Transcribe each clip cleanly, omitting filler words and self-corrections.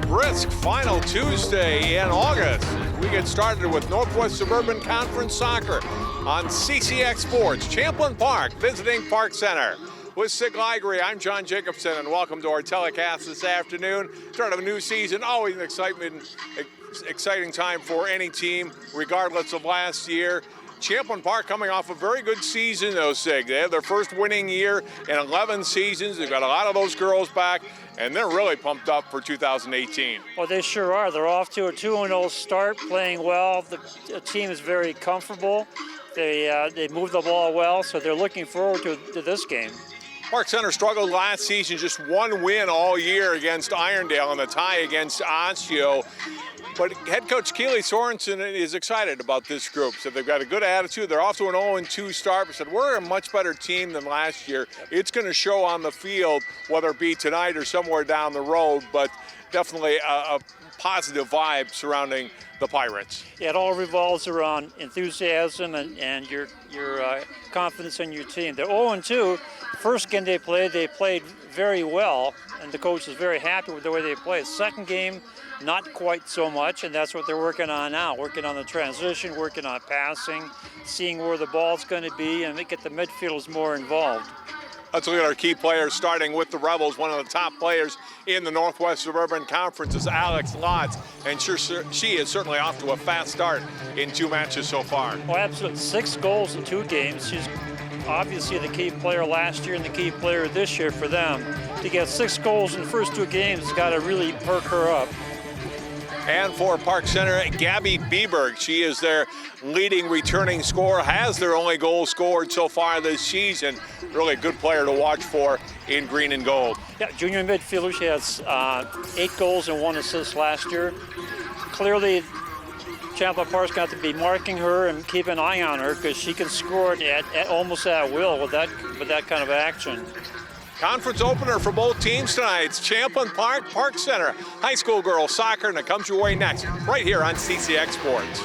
brisk final Tuesday in August. We get started with Northwest Suburban Conference Soccer on CCX Sports, Champlin Park, visiting Park Center. With Sig Ligry, I'm John Jacobson, and welcome to our telecast this afternoon. Start of a new season, always an exciting time for any team, regardless of last year. Champlin Park coming off a very good season, though, Sig. They have their first winning year in 11 seasons. They've got a lot of those girls back, and they're really pumped up for 2018. Well, they sure are. They're off to a 2-0 start, playing well. The team is very comfortable. They move the ball well, so they're looking forward to this game. Park Center struggled last season, just one win all year against Irondale and the tie against Osseo. But head coach Keely Sorensen is excited about this group. So they've got a good attitude. They're off to an 0-2 start. But said, we're a much better team than last year. It's going to show on the field, whether it be tonight or somewhere down the road. But definitely a positive vibe surrounding the Pirates. Yeah, it all revolves around enthusiasm and your confidence in your team. They're 0-2. First game they played very well, and the coach is very happy with the way they played. Second game, not quite so much, and that's what they're working on now, working on the transition, working on passing, seeing where the ball's going to be, and get the midfielders more involved. Let's look at our key players, starting with the Rebels. One of the top players in the Northwest Suburban Conference is Alex Lotz, and she is certainly off to a fast start in 2 matches so far. Well, absolutely. 6 goals in 2 games. She's obviously the key player last year and the key player this year for them. To get 6 goals in the first 2 games has got to really perk her up. And for Park Center, Gabby Bieberg. She is their leading returning scorer, has their only goal scored so far this season. Really a good player to watch for in green and gold. Yeah, junior midfielder. She has 8 goals and 1 assist last year. Clearly, Champlin Park's got to be marking her and keep an eye on her because she can score at almost at will with that kind of action. Conference opener for both teams tonight. It's Champlin Park, Park Center, high school girls soccer, and it comes your way next, right here on CCX Sports.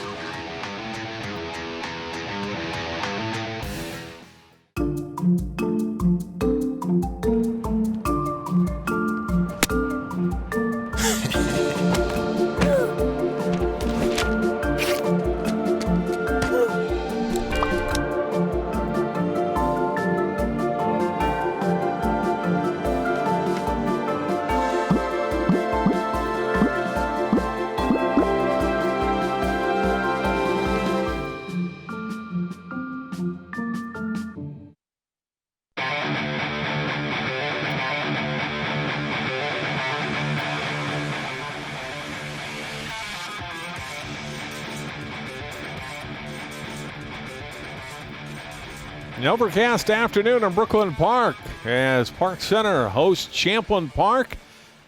An overcast afternoon in Brooklyn Park as Park Center hosts Champlin Park.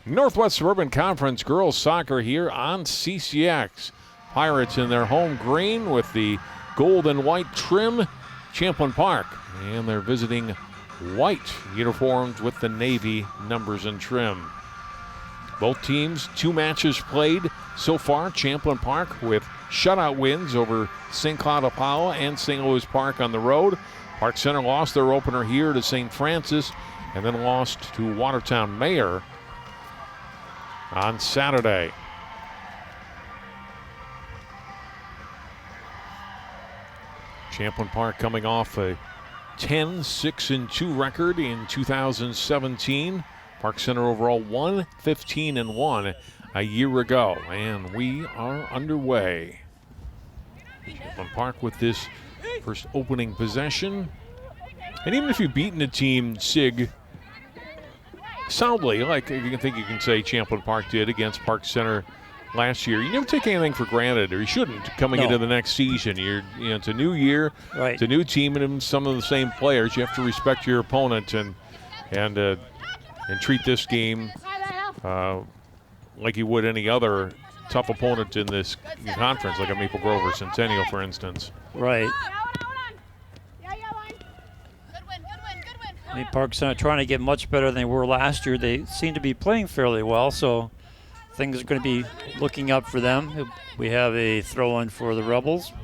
Northwest Suburban Conference girls soccer here on CCX. Pirates in their home green with the gold and white trim. Champlin Park, and they're visiting white uniforms with the navy numbers and trim. Both teams, 2 matches played so far. Champlin Park with shutout wins over St. Cloud Apollo and St. Louis Park on the road. Park Center lost their opener here to St. Francis and then lost to Watertown Mayor on Saturday. Champlin Park coming off a 10-6-2 record in 2017. Park Center overall 1-15-1 a year ago, and we are underway. Champlin Park with this first opening possession. And even if you've beaten a team, Sig, soundly, like you think you can say Champlin Park did against Park Center last year, you never take anything for granted, or you shouldn't, coming into the next season. It's a new year, right. It's a new team, and some of the same players. You have to respect your opponent and treat this game like you would any other tough opponent in this conference, like a Maple Grove or Centennial, for instance. Right. I mean, Park Center trying to get much better than they were last year. They seem to be playing fairly well, so things are going to be looking up for them. We have a throw-in for the Rebels.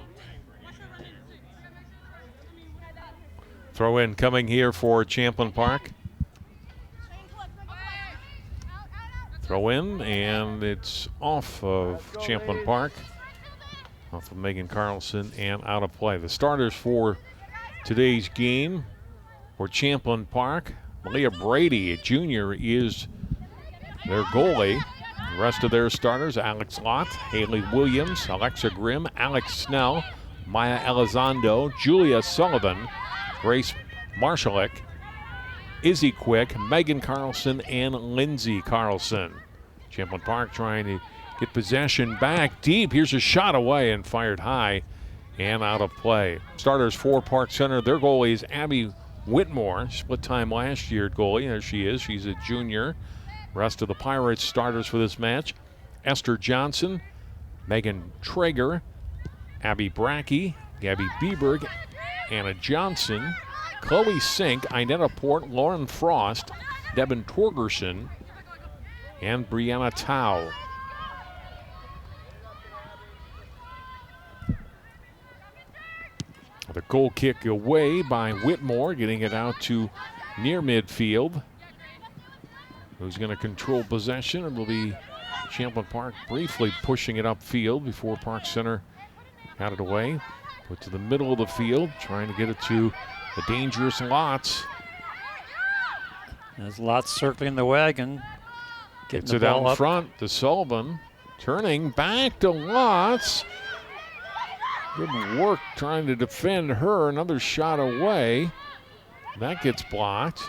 Throw in coming here for Champlin Park. Throw in, and it's off of Champlin Park. Off of Megan Carlson and out of play. The starters for today's game for Champlin Park. Malia Brady, a junior, is their goalie. The rest of their starters, Alex Lott, Haley Williams, Alexa Grimm, Alex Snell, Maya Elizondo, Julia Sullivan, Grace Marshalik, Izzy Quick, Megan Carlson, and Lindsay Carlson. Champlin Park trying to get possession back deep. Here's a shot away and fired high and out of play. Starters for Park Center. Their goalie is Abby Whitmore. Split time last year at goalie. There she is. She's a junior. Rest of the Pirates starters for this match: Esther Johnson, Megan Traeger, Abby Brackey, Gabby Bieberg, Anna Johnson, Chloe Sink, Inetta Port, Lauren Frost, Devin Torgerson, and Brianna Tao. The goal kick away by Whitmore, getting it out to near midfield. Who's going to control possession? It will be Champlin Park briefly pushing it upfield before Park Center got it away. Put to the middle of the field, trying to get it to the dangerous Lots. There's Lots circling the wagon. Gets it out in front to Sullivan. Turning back to Lots. Good work trying to defend her. Another shot away. That gets blocked.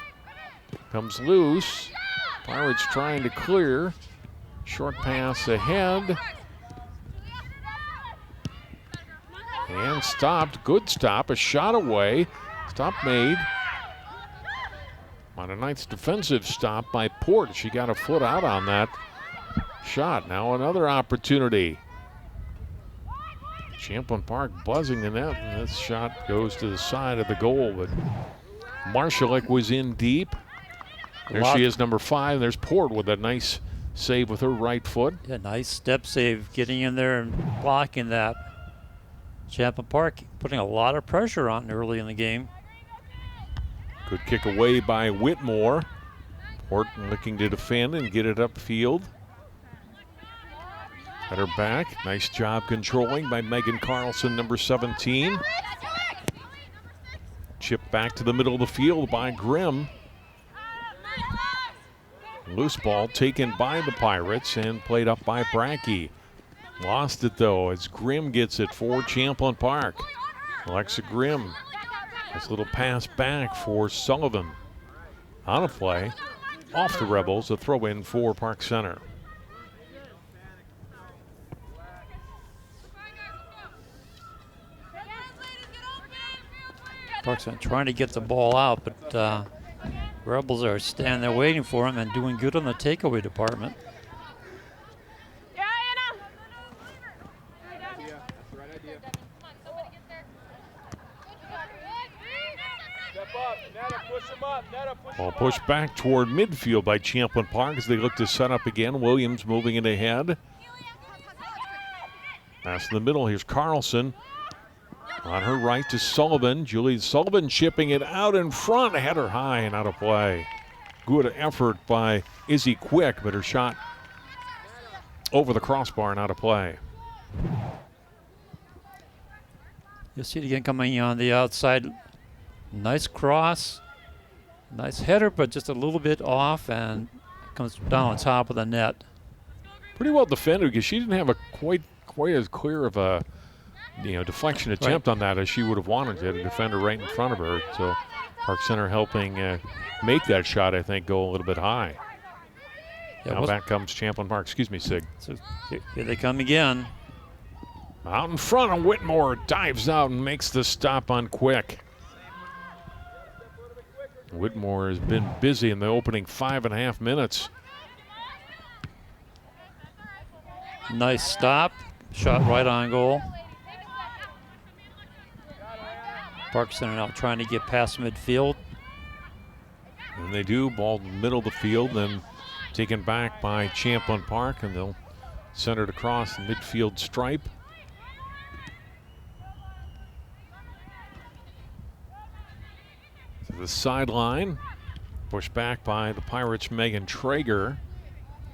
Comes loose. Pirates trying to clear. Short pass ahead. And stopped. Good stop. A shot away. Stop made. On a nice defensive stop by Port. She got a foot out on that shot. Now another opportunity. Champlin Park buzzing the net, and this shot goes to the side of the goal, but Marshalik was in deep. There she is, number 5. There's Port with a nice save with her right foot. Yeah, nice step save, getting in there and blocking that. Champlin Park putting a lot of pressure on early in the game. Good kick away by Whitmore. Port looking to defend and get it upfield. At her back. Nice job controlling by Megan Carlson, number 17. Chip back to the middle of the field by Grimm. Loose ball taken by the Pirates and played up by Brackey. Lost it though as Grimm gets it for Champlin Park. Alexa Grimm. Nice little pass back for Sullivan. On a play. Off the Rebels, a throw in for Park Center. Park's trying to get the ball out, but Rebels are standing there waiting for him and doing good on the takeaway department. Ball pushed back toward midfield by Champlin Park as they look to set up again. Williams moving it ahead. Pass in the middle. Here's Carlson. On her right to Sullivan. Julie Sullivan chipping it out in front. Header high and out of play. Good effort by Izzy Quick, but her shot over the crossbar and out of play. You'll see it again coming on the outside. Nice cross. Nice header, but just a little bit off and comes down on top of the net. Pretty well defended because she didn't have a quite as clear of a deflection attempt on that as she would have wanted to. The defender right in front of her. So Park Center helping make that shot, I think, go a little bit high. Yeah, now back comes Champlin Park. Excuse me, Sig. So here they come again. Out in front of Whitmore. Dives out and makes the stop on Quick. Whitmore has been busy in the opening 5.5 minutes. Nice stop. Shot right on goal. Park Center now trying to get past midfield. And they do. Ball in the middle of the field, then taken back by Champlin Park, and they'll send it across the midfield stripe. To the sideline. Pushed back by the Pirates' Megan Traeger.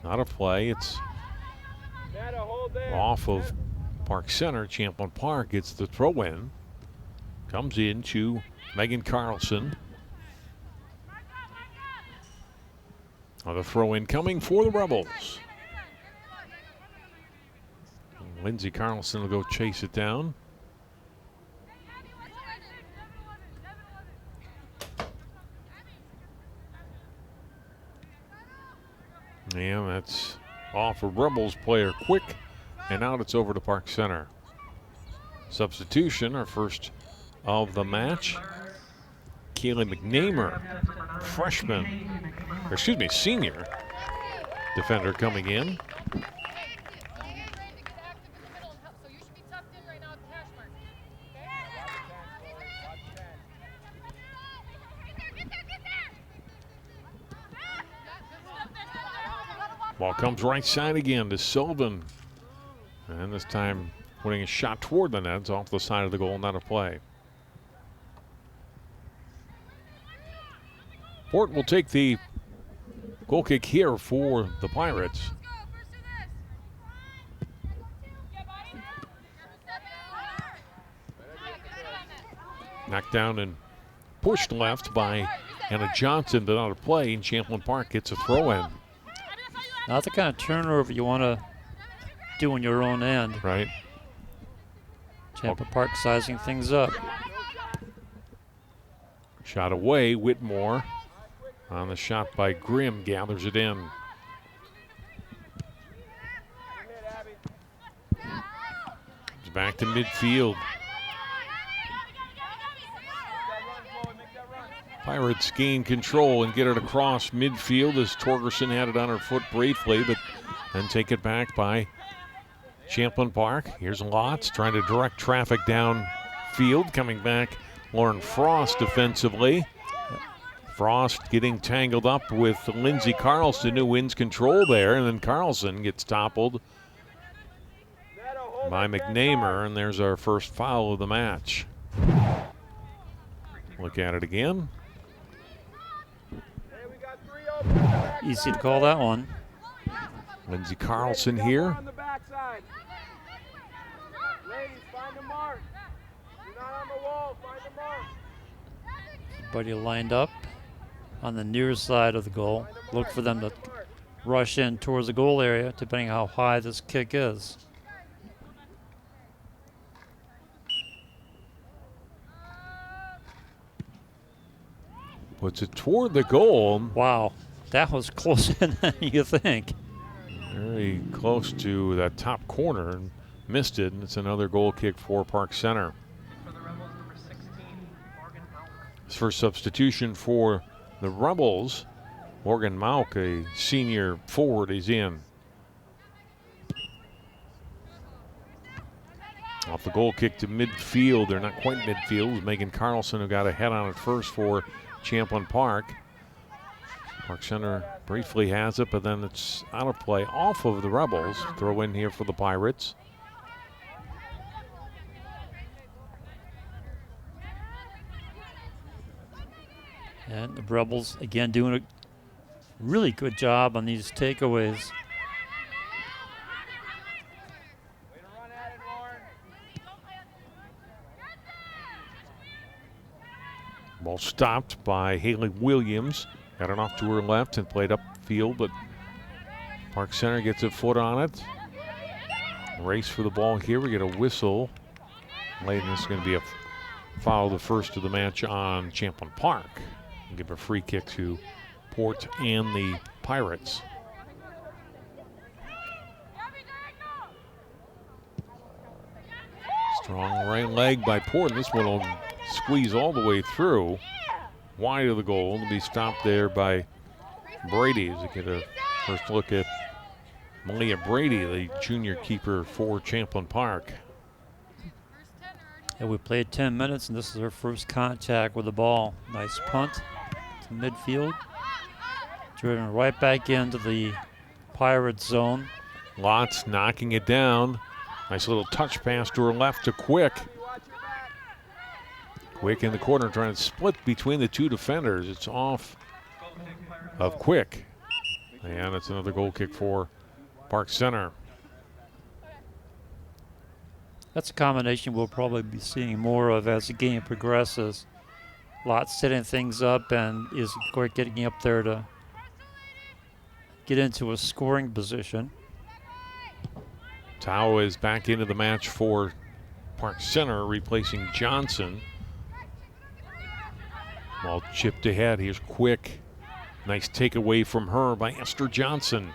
Not a play. It's off of Park Center. Champlin Park gets the throw in. Comes in to Megan Carlson. The throw in coming for the Rebels. Lindsey Carlson will go chase it down. And that's off a Rebels player quick. And out it's over to Park Center. Substitution, our first of the match. Kaylee McNamer, senior defender coming in. Ball comes right side again to Sylvan. And this time putting a shot toward the net. It's off the side of the goal, not a play. Port will take the goal kick here for the Pirates. Knocked down and pushed left by Hannah Johnson, but out of play, and Champlin Park gets a throw in. Not the kind of turnover you want to do on your own end. Right. Champlin Park sizing things up. Shot away, Whitmore on the shot by Grimm, gathers it in. It's back to midfield. Pirates gain control and get it across midfield as Torgerson had it on her foot briefly, but then take it back by Champlin Park. Here's Lotz trying to direct traffic downfield. Coming back, Lauren Frost defensively. Frost getting tangled up with Lindsey Carlson, who wins control there, and then Carlson gets toppled by McNamer, and there's our first foul of the match. Look at it again. Easy to call that one. Lindsey Carlson here. Everybody lined up on the near side of the goal. Look for them to rush in towards the goal area, depending how high this kick is. Puts it toward the goal. Wow, that was closer than you think. Very close to that top corner and missed it, and it's another goal kick for Park Center. His first substitution for the Rebels, Morgan Mauk, a senior forward, is in. Off the goal kick to midfield. They're not quite midfield. It was Megan Carlson who got a head on it first for Champlin Park. Park Center briefly has it, but then it's out of play off of the Rebels. Throw in here for the Pirates. And the Rebels, again, doing a really good job on these takeaways. Ball stopped by Haley Williams. Got it off to her left and played upfield, but Park Center gets a foot on it. Race for the ball here. We get a whistle. Late, and this is going to be a foul, the first of the match on Champlin Park. And give a free kick to Port and the Pirates. Strong right leg by Port. This one will squeeze all the way through. Wide of the goal to be stopped there by Brady as we get a first look at Malia Brady, the junior keeper for Champlin Park. And we played 10 minutes, and this is our first contact with the ball. Nice punt to midfield. Driven right back into the Pirate zone. Lotz knocking it down. Nice little touch pass to her left to Quick. Quick in the corner trying to split between the two defenders. It's off of Quick. And it's another goal kick for Park Center. That's a combination we'll probably be seeing more of as the game progresses. Lots setting things up and is getting up there to get into a scoring position. Tao is back into the match for Park Center, replacing Johnson. Ball chipped ahead. Here's Quick. Nice takeaway from her by Esther Johnson.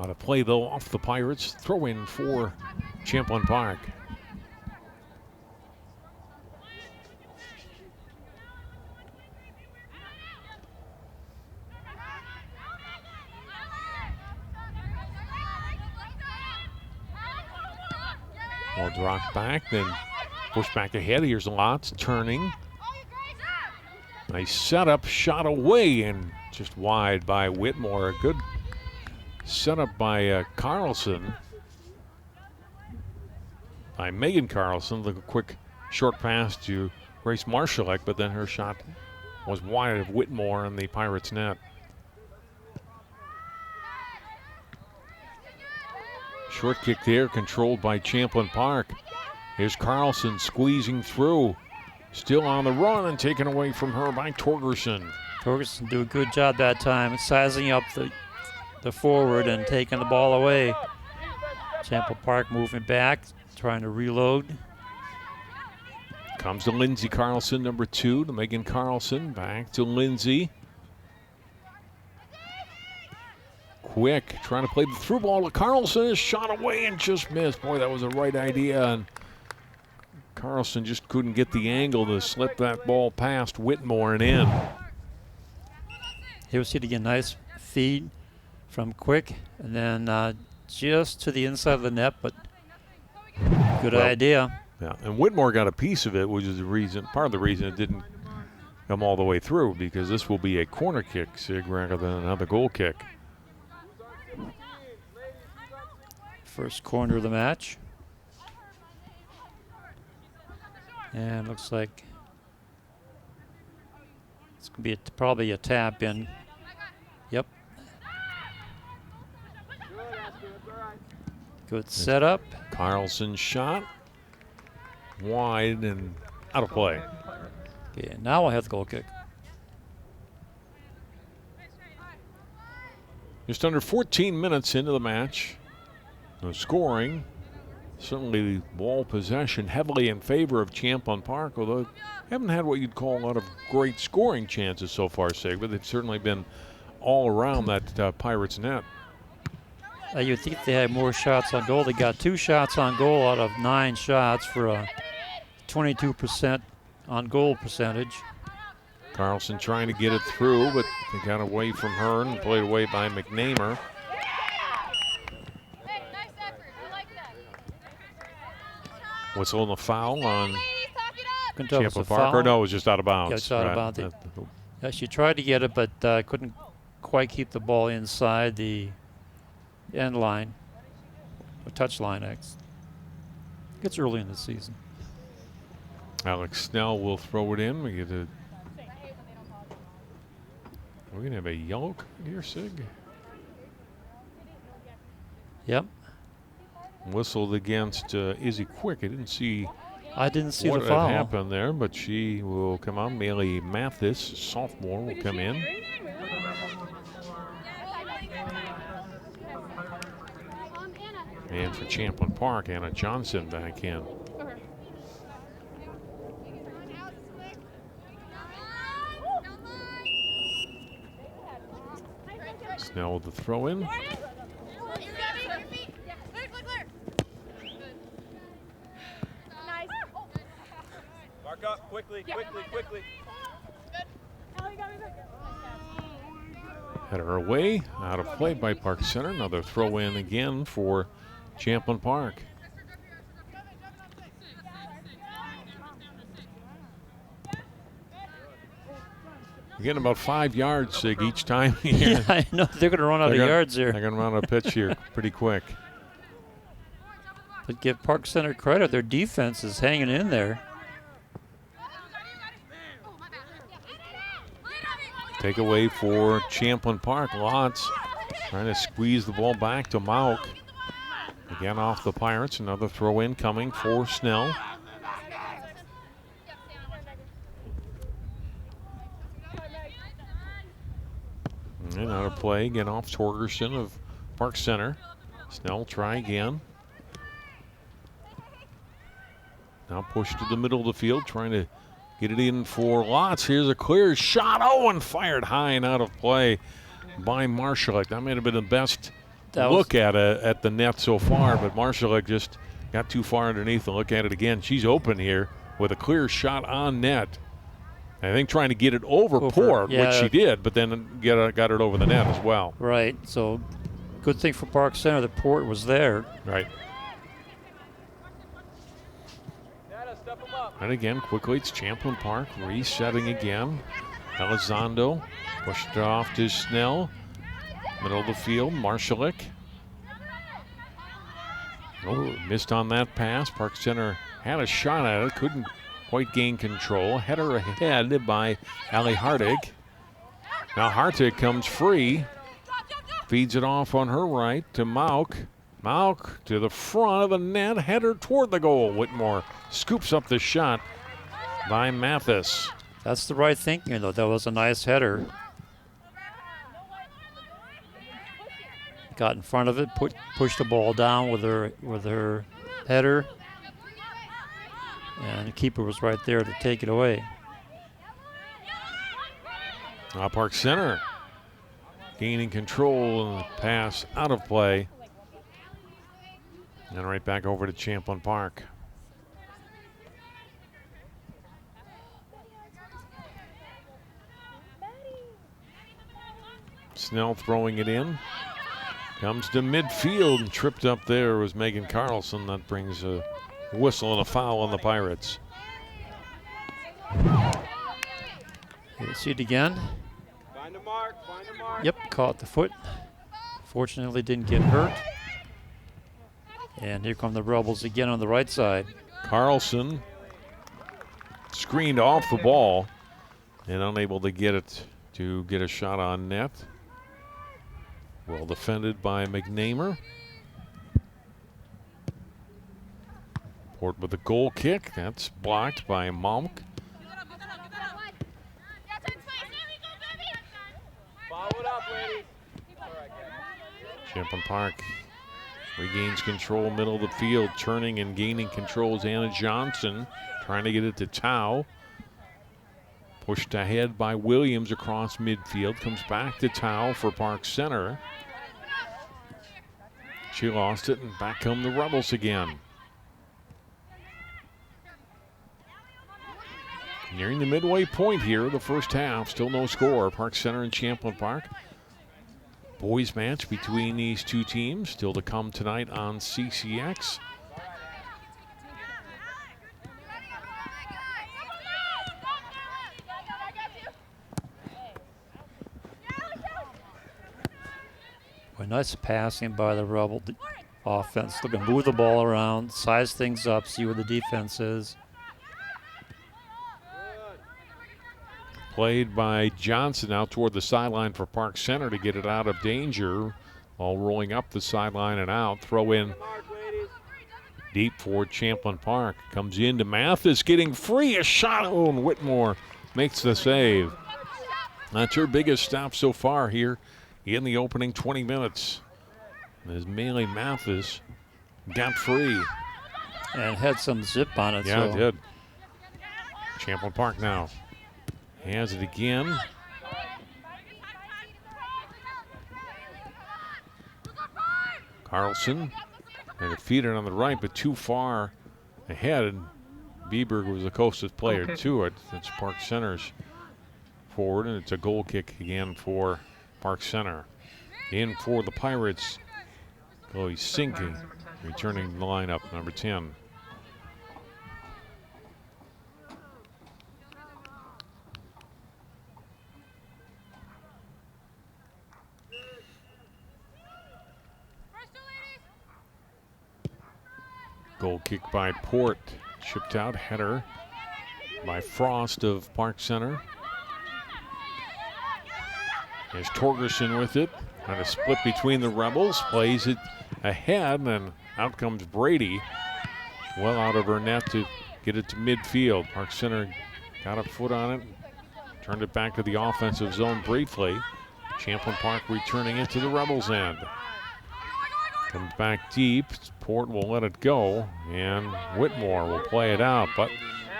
Out of play, though, off the Pirates. Throw in for Champlin Park. Ball dropped back, then pushed back ahead. Here's Lotz turning. Nice setup, shot away, and just wide by Whitmore. A good setup by Carlson. By Megan Carlson. The quick short pass to Grace Marshallek, but then her shot was wide of Whitmore in the Pirates' net. Short kick there, controlled by Champlin Park. Here's Carlson squeezing through. Still on the run and taken away from her by Torgerson. Torgerson do a good job that time, sizing up the forward and taking the ball away. Champlin Park moving back, trying to reload. Comes to Lindsay Carlson, number 2, to Megan Carlson. Back to Lindsay. Quick, trying to play the through ball to Carlson. Is shot away and just missed. Boy, that was the right idea. And Carlson just couldn't get the angle to slip that ball past Whitmore and in. Here we see it again, nice feed from Quick, and then just to the inside of the net, but good idea. Yeah, and Whitmore got a piece of it, which is the reason, part of the reason it didn't come all the way through, because this will be a corner kick, Sig, rather than another goal kick. First corner of the match. And looks like it's going to be probably a tap in. Yep. Good setup. Carlson shot. Wide and out of play. Okay, now we'll have the goal kick. Just under 14 minutes into the match. No scoring. Certainly ball possession heavily in favor of Champlin Park, although haven't had what you'd call a lot of great scoring chances so far, Sig, but they've certainly been all around that Pirates net. You'd think they had more shots on goal. They got 2 shots on goal out of 9 shots for a 22% on goal percentage. Carlson trying to get it through, but they got away from her and played away by McNamer. Whistle and a foul on Champlin Park. Or no, it was just out of bounds. Yeah, it's out of bounds. Yeah, she tried to get it, but couldn't quite keep the ball inside the end line, or touch line. It's early in the season. Alex Snell will throw it in. We're going to have a yellow card here, Sig. Yep. Whistled against Izzy Quick. I didn't see the foul. What happened there, but she will come on. Bailey Mathis, sophomore, will come in. And for Champlin Park, Anna Johnson back in. Snell with the throw in. Up quickly. Had her away, out of play by Park Center. Another throw in again for Champlin Park. You're getting about 5 yards, Sig, each time here. Yeah, I know. They're going to run out of yards here. They're going to run out of pitch here pretty quick. But give Park Center credit. Their defense is hanging in there. Takeaway for Champlin Park. Lots trying to squeeze the ball back to Mauk. Again off the Pirates. Another throw in coming for Snell. And out of play again off Torgerson of Park Center. Snell try again. Now push to the middle of the field, trying to get it in for Lots. Here's a clear shot. Oh, and fired high and out of play by Marshalik. That may have been the best look at the net so far, but Marshalik just got too far underneath and look at it again. She's open here with a clear shot on net. I think trying to get it over Port, yeah, which she did, but then got it over the net as well. Right. So good thing for Park Center that Port was there. Right. And again, quickly, it's Champlin Park resetting again. Elizondo pushed it off to Snell. Middle of the field, Marshalik. Oh, missed on that pass. Park Center had a shot at it, couldn't quite gain control. Header ahead by Ali Hartig. Now Hartig comes free. Feeds it off on her right to Mauk. Mauk to the front of the net, header toward the goal. Whitmore scoops up the shot by Mathis. That's the right thinking, though. That was a nice header. Got in front of it, pushed the ball down with her header, and the keeper was right there to take it away. Now Park Center gaining control and the pass out of play. And right back over to Champlin Park. Snell throwing it in. Comes to midfield and tripped up there was Megan Carlson. That brings a whistle and a foul on the Pirates. You see it again. Find a mark, find a mark. Yep, caught the foot. Fortunately didn't get hurt. And here come the Rebels again on the right side. Carlson screened off the ball and unable to get a shot on net. Well defended by McNamer. Port with a goal kick. That's blocked by Malk. Follow it up, ladies. Champlin Park regains control, middle of the field. Turning and gaining control is Anna Johnson. Trying to get it to Tao. Pushed ahead by Williams across midfield. Comes back to Tao for Park Center. She lost it, and back come the Rebels again. Nearing the midway point here, the first half. Still no score. Park Center and Champlin Park. Boys match between these two teams. Still to come tonight on CCX. Well, nice passing by the Rebel offense. Looking to move the ball around, size things up, see where the defense is. Played by Johnson out toward the sideline for Park Center to get it out of danger. All rolling up the sideline and out. Throw in deep for Champlin Park. Comes into Mathis, getting free. A shot. Oh, and Whitmore makes the save. That's her biggest stop so far here in the opening 20 minutes. As Melee Mathis got free. And had some zip on it. Yeah, it did. Champlin Park now has it again. Carlson had it feed it on the right, but too far ahead. And Bieberg was the closest player to it. It's Park Center's forward, and it's a goal kick again for Park Center. In for the Pirates, Chloe Sinking, returning to the lineup, number 10. Goal kick by Port, chipped out, header by Frost of Park Center. There's Torgerson with it. Trying to split between the Rebels. Plays it ahead, and out comes Brady. Well out of her net to get it to midfield. Park Center got a foot on it. Turned it back to the offensive zone briefly. Champlin Park returning it to the Rebels' end. Comes back deep. Port will let it go, and Whitmore will play it out. But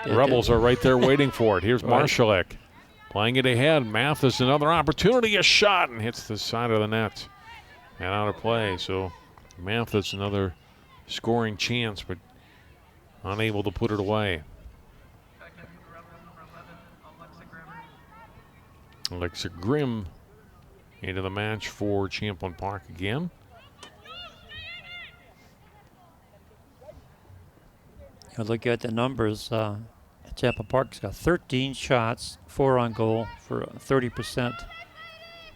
the Rebels are right there waiting for it. Here's Marshalik playing it ahead. Mathis, another opportunity, a shot, and hits the side of the net and out of play. So Mathis, another scoring chance, but unable to put it away. Alexa Grimm into the match for Champlin Park again. You look at the numbers. Champlin Park's got 13 shots, 4 on goal for a 30%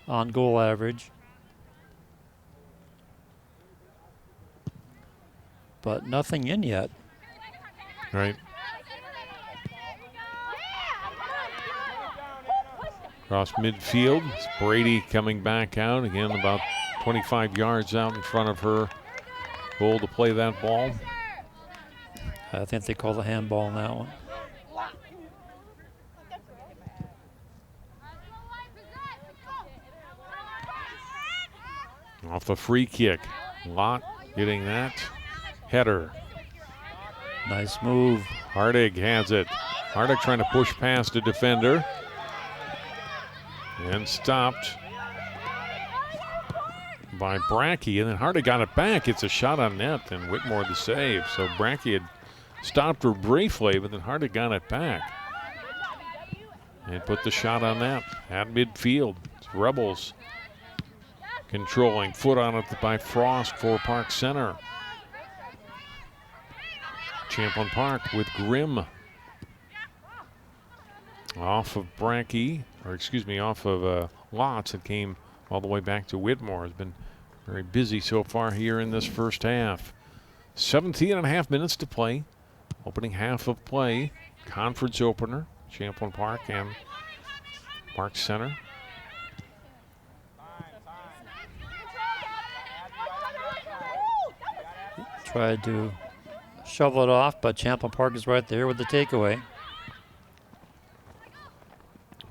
on goal average. But nothing in yet. Right. Across midfield, it's Brady coming back out again, about 25 yards out in front of her goal to play that ball. I think they call the handball on that one. Off the free kick. Lott getting that. Header. Nice move. Hardig has it. Hardig trying to push past a defender. And stopped by Brackey. And then Hardig got it back. It's a shot on net, and Whitmore the save. So Brackey had stopped her briefly, but then Hardig got it back. And put the shot on net at midfield. It's Rebels controlling. Foot on it by Frost for Park Center. Champlin Park with Grimm. Off of Brackey, or excuse me, off of Lotz. It came all the way back to Whitmore. Has been very busy so far here in this first half. 17 and a half minutes to play. Opening half of play. Conference opener. Champlin Park and Park Center. Tried to shovel it off, but Champlin Park is right there with the takeaway.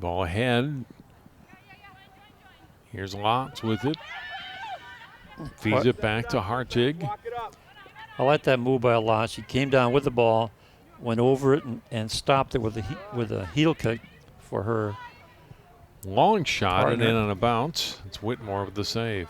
Ball ahead. Here's Lotz with it. Feeds it back to Hartig. I like that move by Lotz. She came down with the ball, went over it, and stopped it with a heel kick for her. Long shot partner. and in on a bounce. It's Whitmore with the save.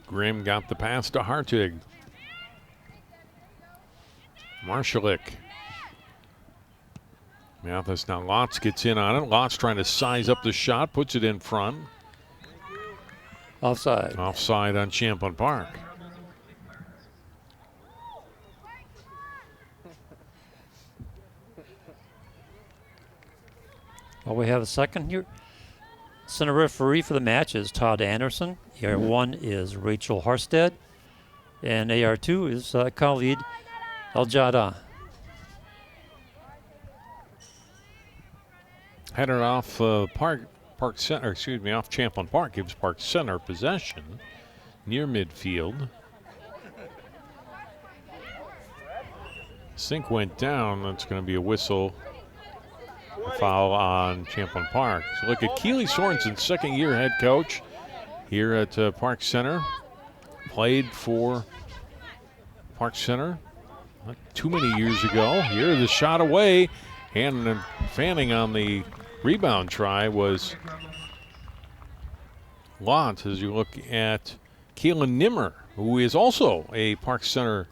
Grimm got the pass to Hartig. Marshalik. Mathis now. Lotz gets in on it. Lotz trying to size up the shot, puts it in front. Offside. Offside on Champlin Park. Well, we have a second here. Center referee for the match is Todd Anderson. AR1 is Rachel Harstead. And AR2 is Khalid Al-Jada. Headed off Park Center, excuse me, off Champlin Park, gives Park Center possession near midfield. Sink went down. That's going to be a whistle. A foul on Champlin Park. So look at Keely Sorensen, second-year head coach here at Park Center. Played for Park Center not too many years ago. Here, the shot away, and fanning on the rebound try was Lott. As you look at Keelan Nimmer, who is also a Park Center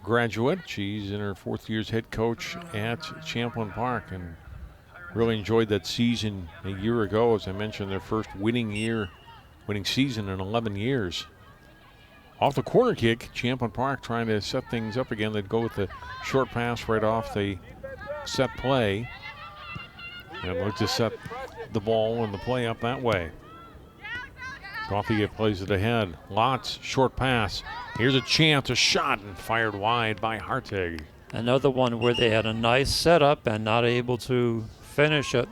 graduate. She's in her fourth year as head coach at Champlin Park and really enjoyed that season a year ago. As I mentioned, their first winning season in 11 years. Off the corner kick, Champlin Park trying to set things up again. They'd go with the short pass right off the set play. And look to set the ball and the play up that way. Coffee plays it ahead. Lots, short pass. Here's a chance, a shot, and fired wide by Hartig. Another one where they had a nice setup and not able to finish it.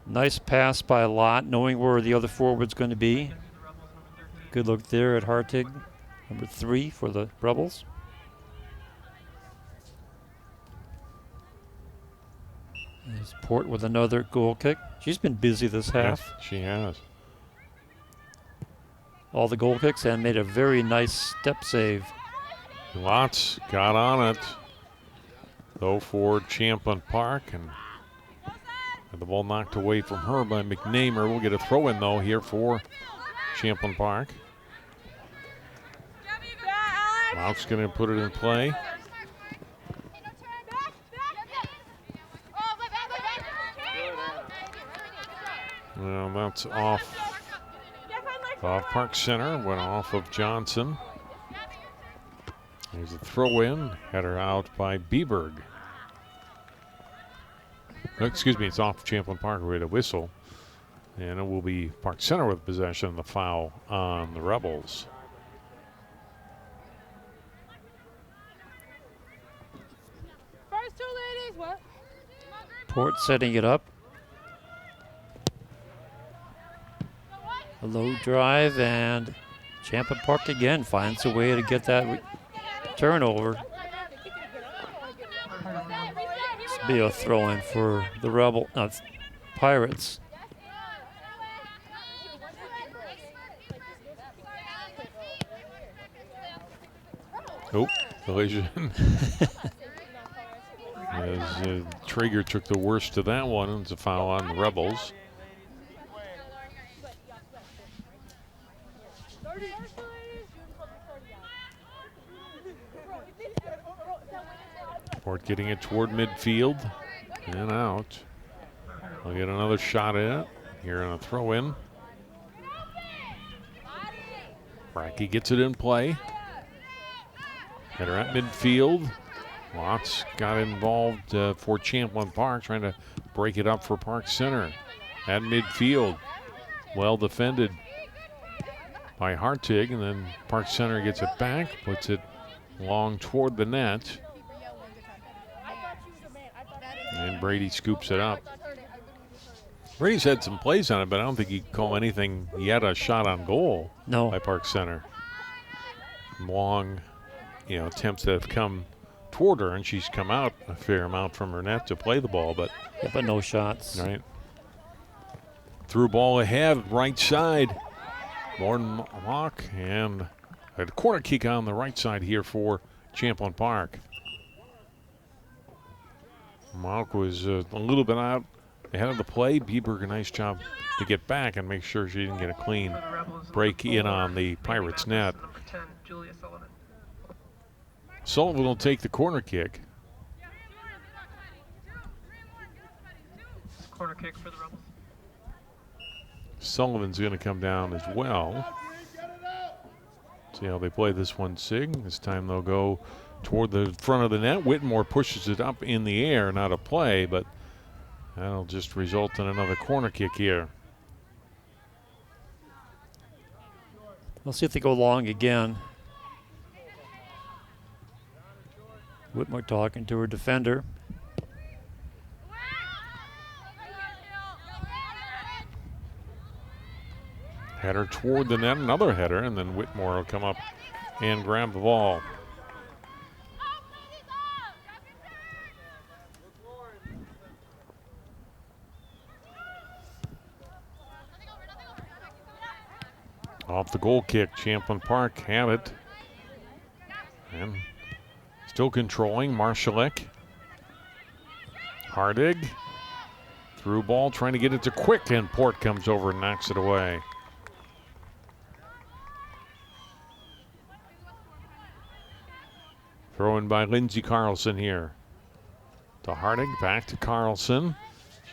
Nice pass by Lott, knowing where the other forward's going to be. Good look there at Hartig, number 3 for the Rebels. There's Port with another goal kick. She's been busy this half. Yes, she has. All the goal kicks and made a very nice step save. Lots got on it, though, for Champlin Park, and the ball knocked away from her by McNamer. We'll get a throw in, though, here for Champlin Park. Mount's going to put it in play. Well, that's off Park Center, went off of Johnson. There's a throw in, header out by Bieberg. Excuse me, it's off Champlin Park with a whistle. And it will be Park Center with possession of the foul on the Rebels. First two ladies, what? Port setting it up. A low drive, and Champlin Park again finds a way to get that turnover. This will be a throw-in for the Pirates. Oh, collision. As Traeger took the worst of that one, it's a foul on the Rebels. Port getting it toward midfield and out. They'll get another shot at it here on a throw in. Brackey gets it in play. Header at midfield. Watts got involved for Champlin Park, trying to break it up for Park Center. At midfield, well defended by Hartig, and then Park Center gets it back, puts it long toward the net. And Brady scoops it up. Brady's had some plays on it, but I don't think he'd call anything yet a shot on goal. No. By Park Center. Long, attempts that have come toward her, and she's come out a fair amount from her net to play the ball, but no shots. Right. Through ball ahead, right side. Morton Mock, and a corner kick on the right side here for Champlin Park. Mock was a little bit out ahead of the play. Bieberg, a nice job to get back and make sure she didn't get a clean break in on the Pirates' net. Sullivan will take the corner kick. Corner kick for the Rebels. Sullivan's going to come down as well. See how they play this one, Sig. This time they'll go toward the front of the net. Whitmore pushes it up in the air, not a play, but that'll just result in another corner kick here. We'll see if they go long again. Whitmore talking to her defender. Header toward the net, another header, and then Whitmore will come up and grab the ball. Off the goal kick, Champlin Park have it. And still controlling, Marshalik. Hardig. Through ball, trying to get it to Quick, and Port comes over and knocks it away. Throw in by Lindsey Carlson here. To Hardig, back to Carlson.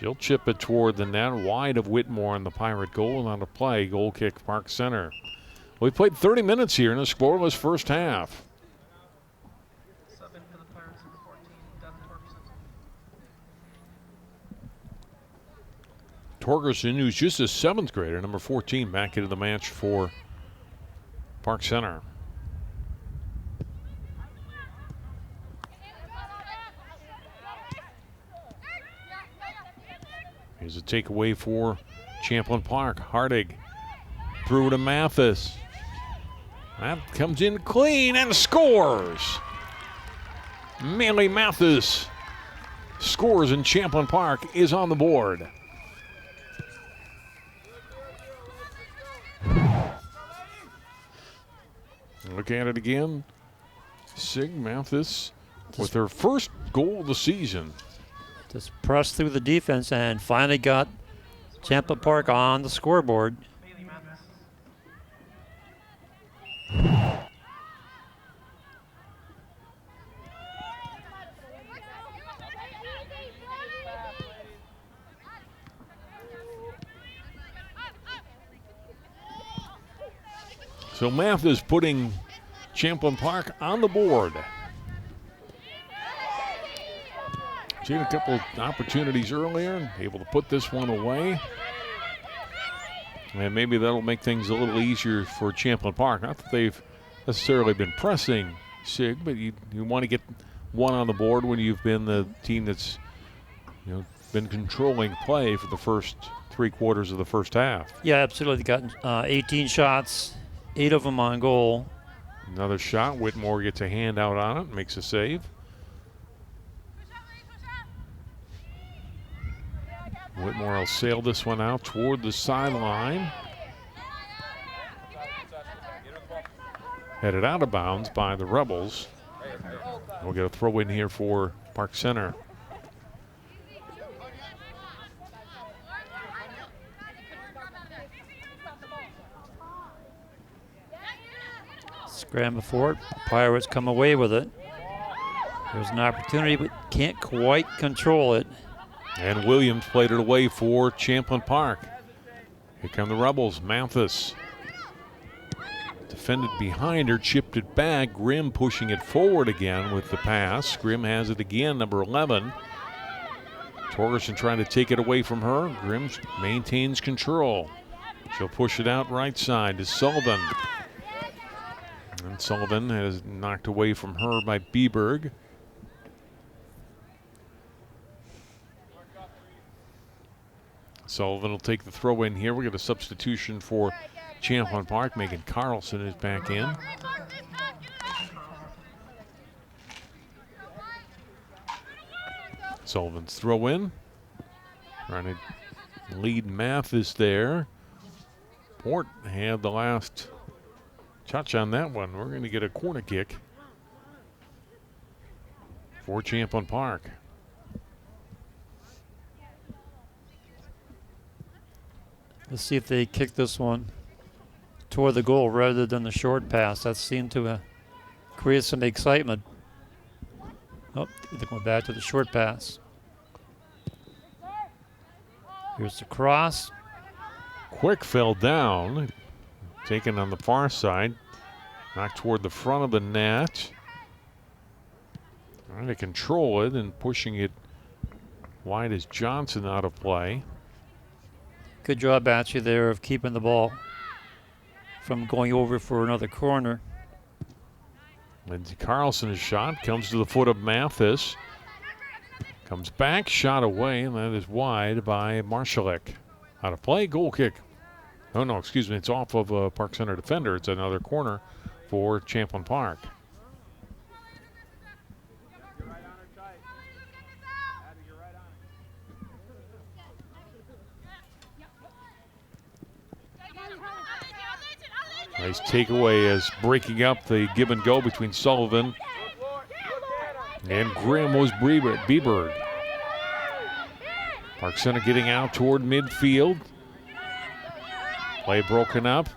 She'll chip it toward the net, wide of Whitmore in the Pirate goal, and on the play, goal kick Park Center. We played 30 minutes here in a scoreless first half. Torgerson, who's just a 7th grader, number 14, back into the match for Park Center. Here's a takeaway for Champlin Park. Hardig through to Mathis. That comes in clean and scores. Manley Mathis scores, and Champlin Park is on the board. Look at it again. Sig Mathis with her first goal of the season. Just pressed through the defense and finally got Champlin Park on the scoreboard. So Mathis putting Champlin Park on the board. She had a couple of opportunities earlier, able to put this one away. And maybe that'll make things a little easier for Champlin Park. Not that they've necessarily been pressing Sig, but you want to get one on the board when you've been the team that's been controlling play for the first 3 quarters of the first half. Yeah, absolutely. Got 18 shots, 8 of them on goal. Another shot. Whitmore gets a hand out on it, makes a save. Whitmore will sail this one out toward the sideline. Headed out of bounds by the Rebels. We'll get a throw in here for Park Center. Scramble for it. Pirates come away with it. There's an opportunity, but can't quite control it. And Williams played it away for Champlin Park. Here come the Rebels. Mathis defended behind her, chipped it back. Grimm pushing it forward again with the pass. Grimm has it again, number 11. Torgerson trying to take it away from her. Grimm maintains control. She'll push it out right side to Sullivan. And Sullivan is knocked away from her by Bieberg. Sullivan will take the throw in here. We got a substitution for Champlin Park. Megan Carlson is back in. Sullivan's throw in. Trying to lead Mathis there. Port had the last touch on that one. We're going to get a corner kick for Champlin Park. Let's see if they kick this one toward the goal rather than the short pass. That seemed to create some excitement. Oh, they're going back to the short pass. Here's the cross. Quick fell down. Taken on the far side. Knocked toward the front of the net. Trying to control it and pushing it wide as Johnson out of play. Good job, actually, there of keeping the ball from going over for another corner. Lindsey Carlson's shot comes to the foot of Mathis. Comes back, shot away, and that is wide by Marshalik. Out of play, goal kick. Oh, no, excuse me. It's off of a Park Center defender. It's another corner for Champlin Park. Nice takeaway as breaking up the give and go between Sullivan and Grimm was Bieberg. Park Center getting out toward midfield. Play broken up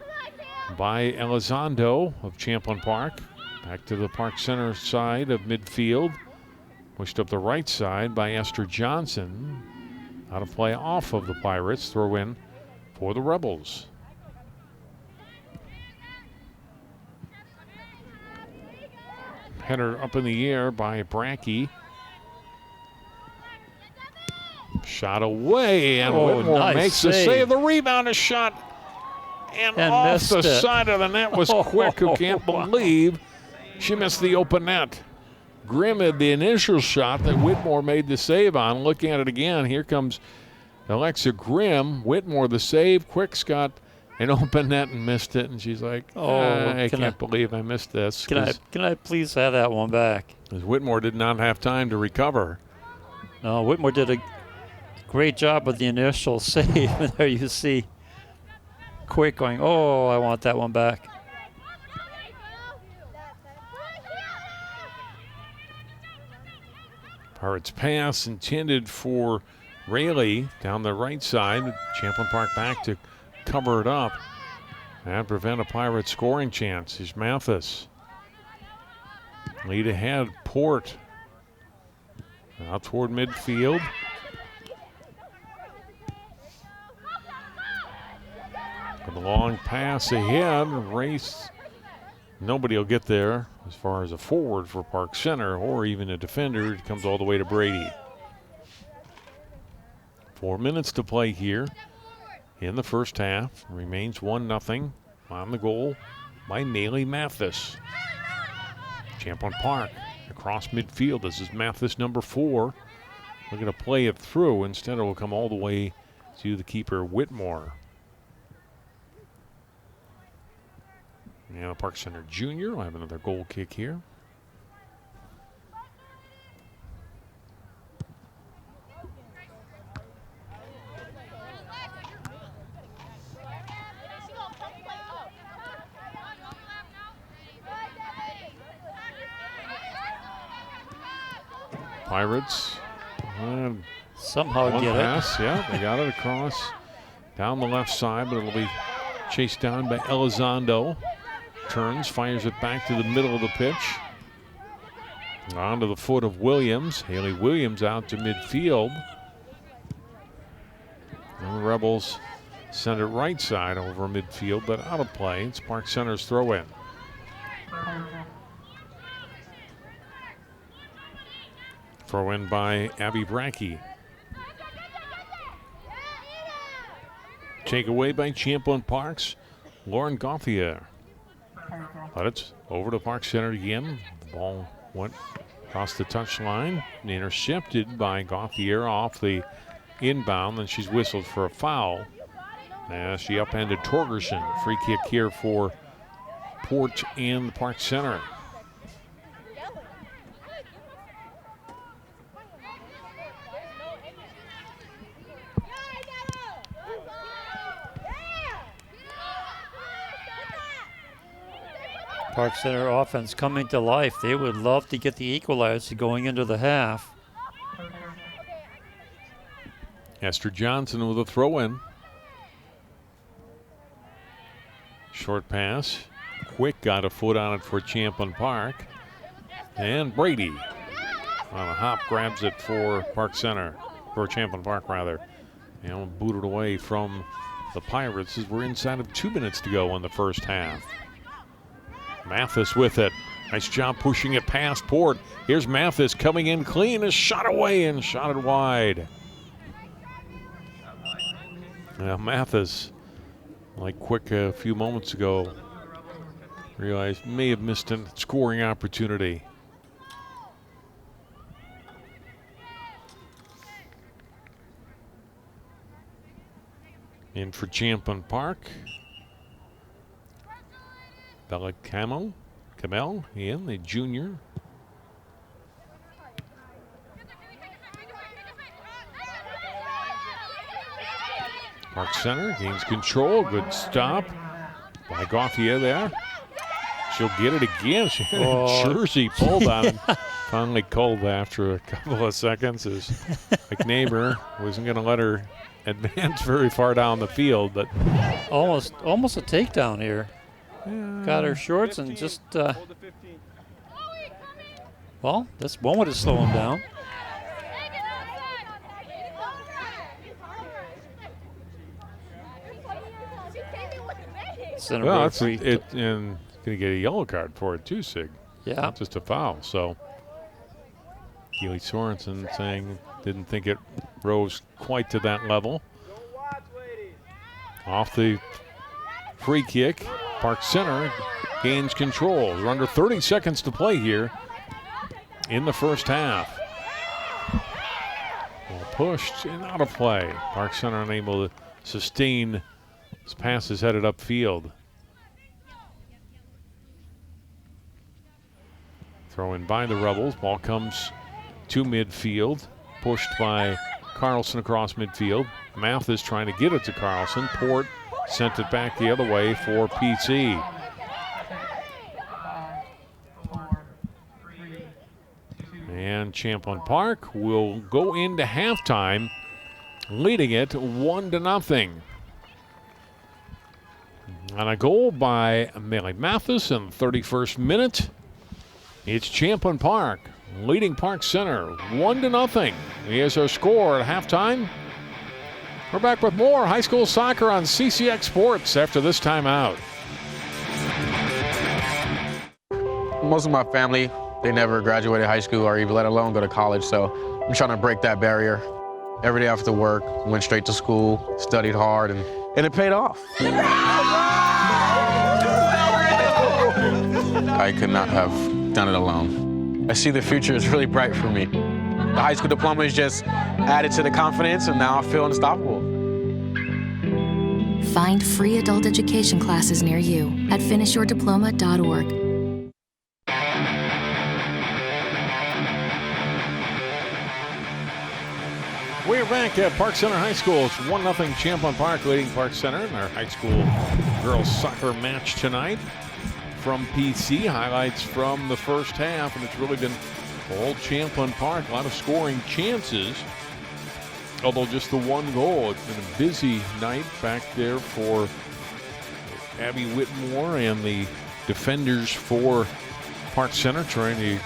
by Elizondo of Champlin Park. Back to the Park Center side of midfield. Pushed up the right side by Esther Johnson. Out of play off of the Pirates. Throw in for the Rebels. Header up in the air by Brackey. Shot away, and Oh, Whitmore nice makes the save. save. The rebound is shot, and off missed the it. side of the net was Quick, who can't believe she missed the open net. Grimm had the initial shot that Whitmore made the save on. Looking at it again, here comes Alexa Grimm. Whitmore the save. Quick's got an open net and missed it, and she's like, I can't believe I missed this. Can I please have that one back? Because Whitmore did not have time to recover. No, Whitmore did a great job with the initial save. There you see Quick going, oh, I want that one back. Pirates pass intended for Rayleigh down the right side. Champlin Park back to cover it up and prevent a Pirate scoring chance. Here's Mathis. Lead ahead, Port. Out toward midfield. With a long pass ahead, race. Nobody will get there as far as a forward for Park Center or even a defender. It comes all the way to Brady. 4 minutes to play here in the first half. Remains 1-0 on the goal by Maley Mathis. Champlin Park across midfield. This is Mathis, number 4. We're going to play it through. Instead, it will come all the way to the keeper, Whitmore. And the Park Center junior will have another goal kick here. Pirates somehow get pass. Yeah, they got it across down the left side, but it'll be chased down by Elizondo. Turns, fires it back to the middle of the pitch. Onto the foot of Williams. Haley Williams out to midfield. And the Rebels send it right side over midfield, but out of play. It's Park Center's throw in. Throw in by Abby Brackey. Take away by Champlin Park's Lauren Gauthier. But it's over to Park Center again. The ball went across the touchline, intercepted by Gauthier off the inbound, and she's whistled for a foul. As she upended Torgerson. Free kick here for Port and the Park Center. Park Center offense coming to life. They would love to get the equalizer going into the half. Esther Johnson with a throw in. Short pass. Quick got a foot on it for Champlin Park. And Brady on a hop grabs it for Park Center, for Champlin Park rather. And booted away from the Pirates as we're inside of 2 minutes to go in the first half. Mathis with it. Nice job pushing it past Port. Here's Mathis coming in clean. A shot away and shot it wide. Now Mathis, like Quick a few moments ago, realized may have missed a scoring opportunity. In for Champlin Park. Bella Camel in, the junior. Park Center gains control. Good stop by Gauthier there. She'll get it again. She had a jersey pulled on it. Finally called after a couple of seconds as McNeighbor wasn't going to let her advance very far down the field, but almost a takedown here. Got her shorts 15. and just, Hold the 15. well, this moment is slowing down. Center well, back free. and going to get a yellow card for it too, Sig. Yeah. Not just a foul. So Keely Sorensen saying didn't think it rose quite to that level. Off the free kick, Park Center gains control. We're under 30 seconds to play here in the first half. Well pushed and out of play. Park Center unable to sustain. This pass is headed upfield. Throw in by the Rebels. Ball comes to midfield. Pushed by Carlson across midfield. Mathis trying to get it to Carlson. Port sent it back the other way for PC. And Champlin Park will go into halftime leading it 1-0. On a goal by Millie Mathis in the 31st minute. It's Champlin Park leading Park Center 1-0. Here's our score at halftime. We're back with more high school soccer on CCX Sports after this timeout. Most of my family, they never graduated high school or even let alone go to college, so I'm trying to break that barrier. Every day after work, went straight to school, studied hard, and it paid off. I could not have done it alone. I see the future is really bright for me. The high school diploma is just added to the confidence, and now I feel unstoppable. Find free adult education classes near you at finishyourdiploma.org. We're back at Park Center High School. It's 1-0 Champlin Park leading Park Center in our high school girls soccer match tonight. From PC, highlights from the first half, and it's really been all Champlin Park. A lot of scoring chances, although just the one goal. It's been a busy night back there for Abby Whitmore and the defenders for Park Center, trying to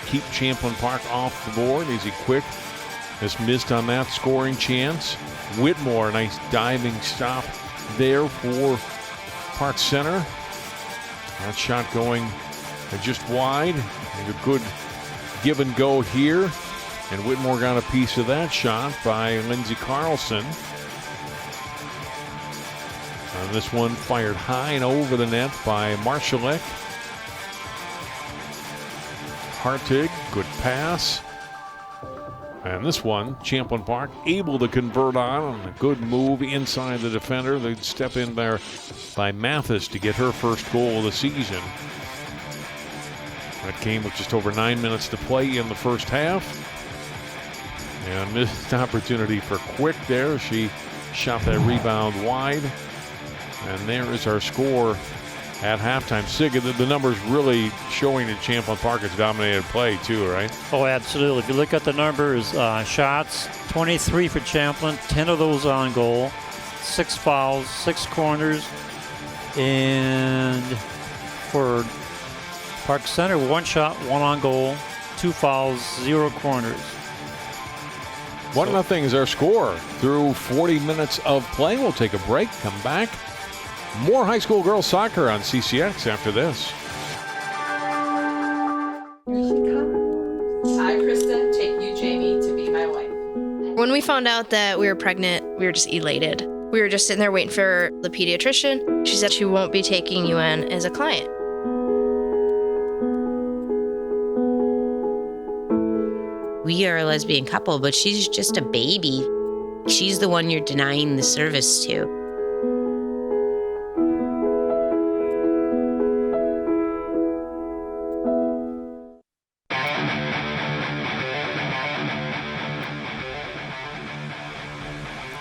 keep Champlin Park off the board. Easy Quick has missed on that scoring chance. Whitmore, a nice diving stop there for Park Center. That shot going just wide. And a good give and go here. And Whitmore got a piece of that shot by Lindsey Carlson. And this one fired high and over the net by Marshallek. Hartig, good pass. And this one, Champlin Park able to convert on a good move inside the defender. They'd step in there by Mathis to get her first goal of the season. That came with just over 9 minutes to play in the first half. And missed opportunity for Quick there. She shot that rebound wide. And there is our score at halftime. Sig, the numbers really showing that Champlin Park has dominated play too, right? Oh, absolutely. If you look at the numbers, shots, 23 for Champlin, 10 of those on goal, 6 fouls, 6 corners, and for Park Center, 1 shot, 1 on goal, 2 fouls, 0 corners. 1-0 is our score through 40 minutes of play. We'll take a break, come back. More high school girls soccer on CCX after this. Here she comes. I, Krista, take you, Jamie, to be my wife. When we found out that we were pregnant, we were just elated. We were just sitting there waiting for the pediatrician. She said she won't be taking you in as a client. We are a lesbian couple, but she's just a baby. She's the one you're denying the service to.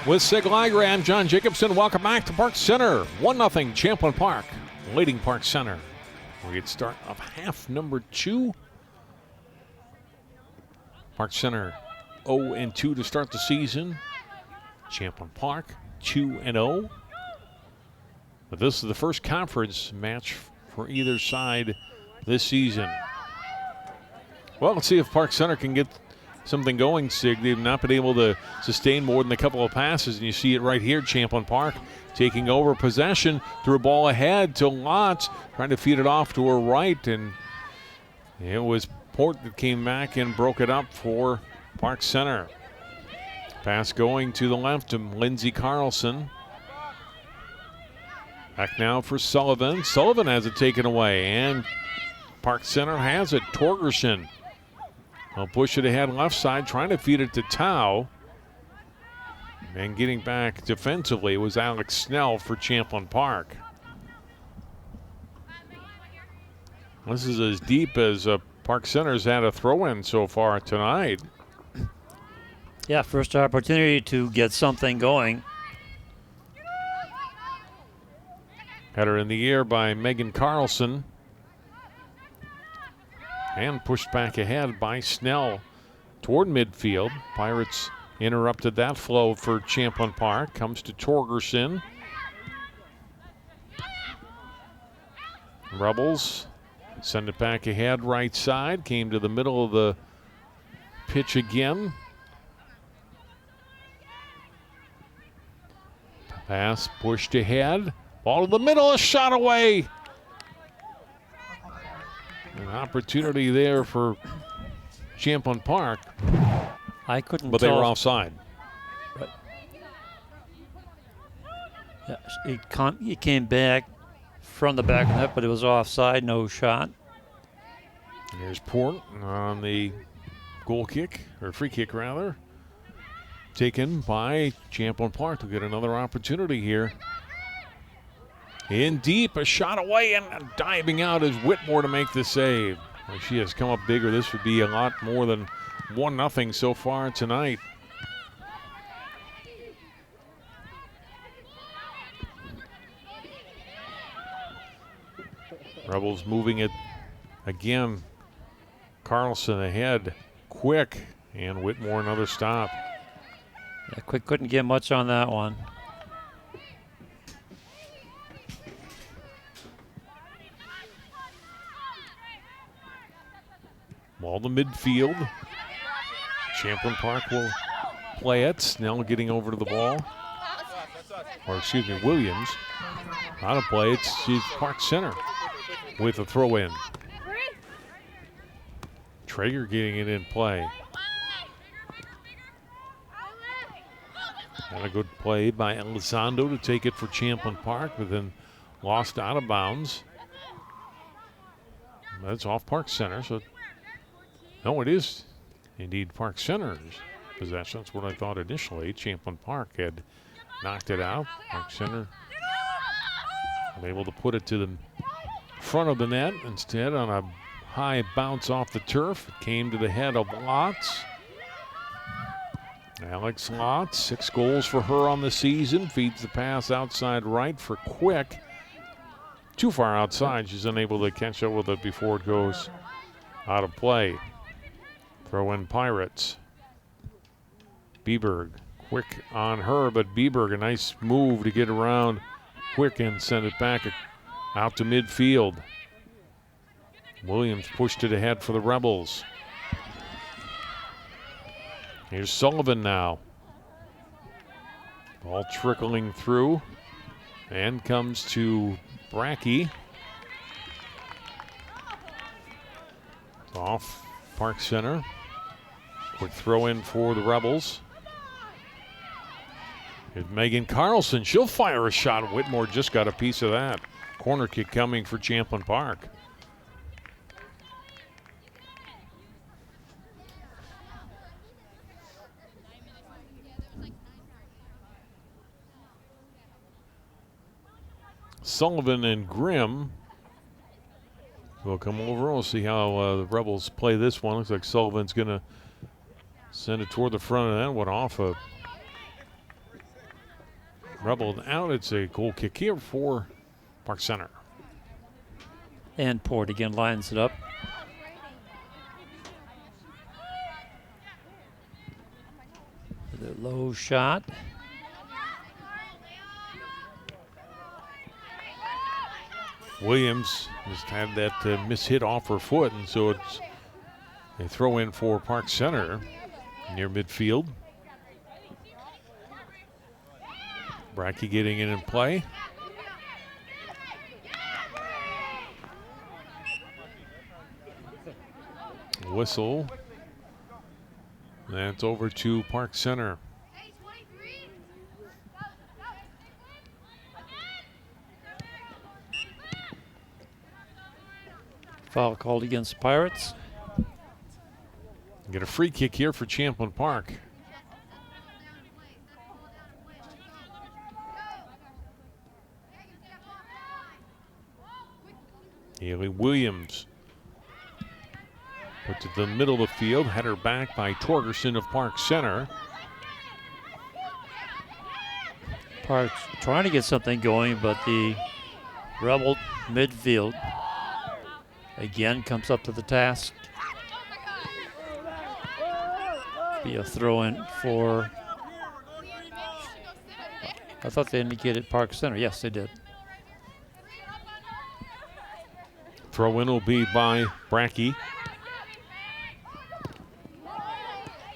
With Sig Liger and John Jacobson, welcome back to Park Center. 1-0 Champlin Park, leading Park Center. We get start of half number 2. Park Center 0-2 to start the season. Champlin Park 2-0. But this is the first conference match for either side this season. Well, let's see if Park Center can get something going, Sig. They've not been able to sustain more than a couple of passes, and you see it right here. Champlin Park taking over possession, threw a ball ahead to Lotz, trying to feed it off to her right, and It was Port that came back and broke it up for Park Center. Pass going to the left to Lindsey Carlson. Back now for Sullivan. Sullivan has it taken away, and Park Center has it. Torgerson will push it ahead left side, trying to feed it to Tao. And getting back defensively was Alex Snell for Champlin Park. This is as deep as Park Center's had a throw-in so far tonight. Yeah, first opportunity to get something going. Header in the air by Megan Carlson. And pushed back ahead by Snell toward midfield. Pirates interrupted that flow for Champlin Park. Comes to Torgerson. Rebels send it back ahead right side. Came to the middle of the pitch again. Pass pushed ahead. Ball to the middle, a shot away. An opportunity there for Champlin Park. I couldn't but tell. They were offside. Right. Yeah, he came back from the back of the net, but it was offside, no shot. And here's Port on the goal kick, or free kick rather. Taken by Champlin Park to get another opportunity here. In deep, a shot away, and diving out is Whitmore to make the save. Well, she has come up bigger. This would be a lot more than 1-0 so far tonight. Rebels moving it again. Carlson ahead, quick, and Whitmore another stop. Yeah, Quick couldn't get much on that one. Ball to midfield. Champlin Park will play it. Snell getting over to the ball. Or excuse me, Williams. Out of play, it's Park Center with a throw in. Traeger getting it in play. And a good play by Elizondo to take it for Champlin Park, but then lost out of bounds. That's off Park Center, so no, it is indeed Park Center's possession. That's what I thought initially. Champlin Park had knocked it out. Park Center unable to put it to the front of the net. Instead, on a high bounce off the turf, it came to the head of Lotz. Alex Lotz, 6 goals for her on the season. Feeds the pass outside right for Quick. Too far outside. She's unable to catch up with it before it goes out of play. Throw in Pirates. Bieberg, Quick on her, but Bieberg, a nice move to get around Quick and send it back out to midfield. Williams pushed it ahead for the Rebels. Here's Sullivan now. Ball trickling through and comes to Brackey. Off Park Center. Quick throw in for the Rebels. Here's Megan Carlson. She'll fire a shot. Whitmore just got a piece of that. Corner kick coming for Champlin Park. Sullivan and Grimm will come over. We'll see how the Rebels play this one. Looks like Sullivan's going to send it toward the front of that one off a Rebel out. It's a goal kick here for Park Center. And Port again lines it up. The low shot. Williams just had that mishit off her foot, and so it's a throw in for Park Center near midfield. Brackey getting in play. Whistle. That's over to Park Center. Foul called against Pirates. Get a free kick here for Champlin Park. Haley Williams put to the middle of the field. Header back by Torgerson of Park Center. Park's trying to get something going, but the Rebel midfield again comes up to the task. Be a throw in for, I thought they indicated Park Center. Yes, they did. Throw in will be by Brackey.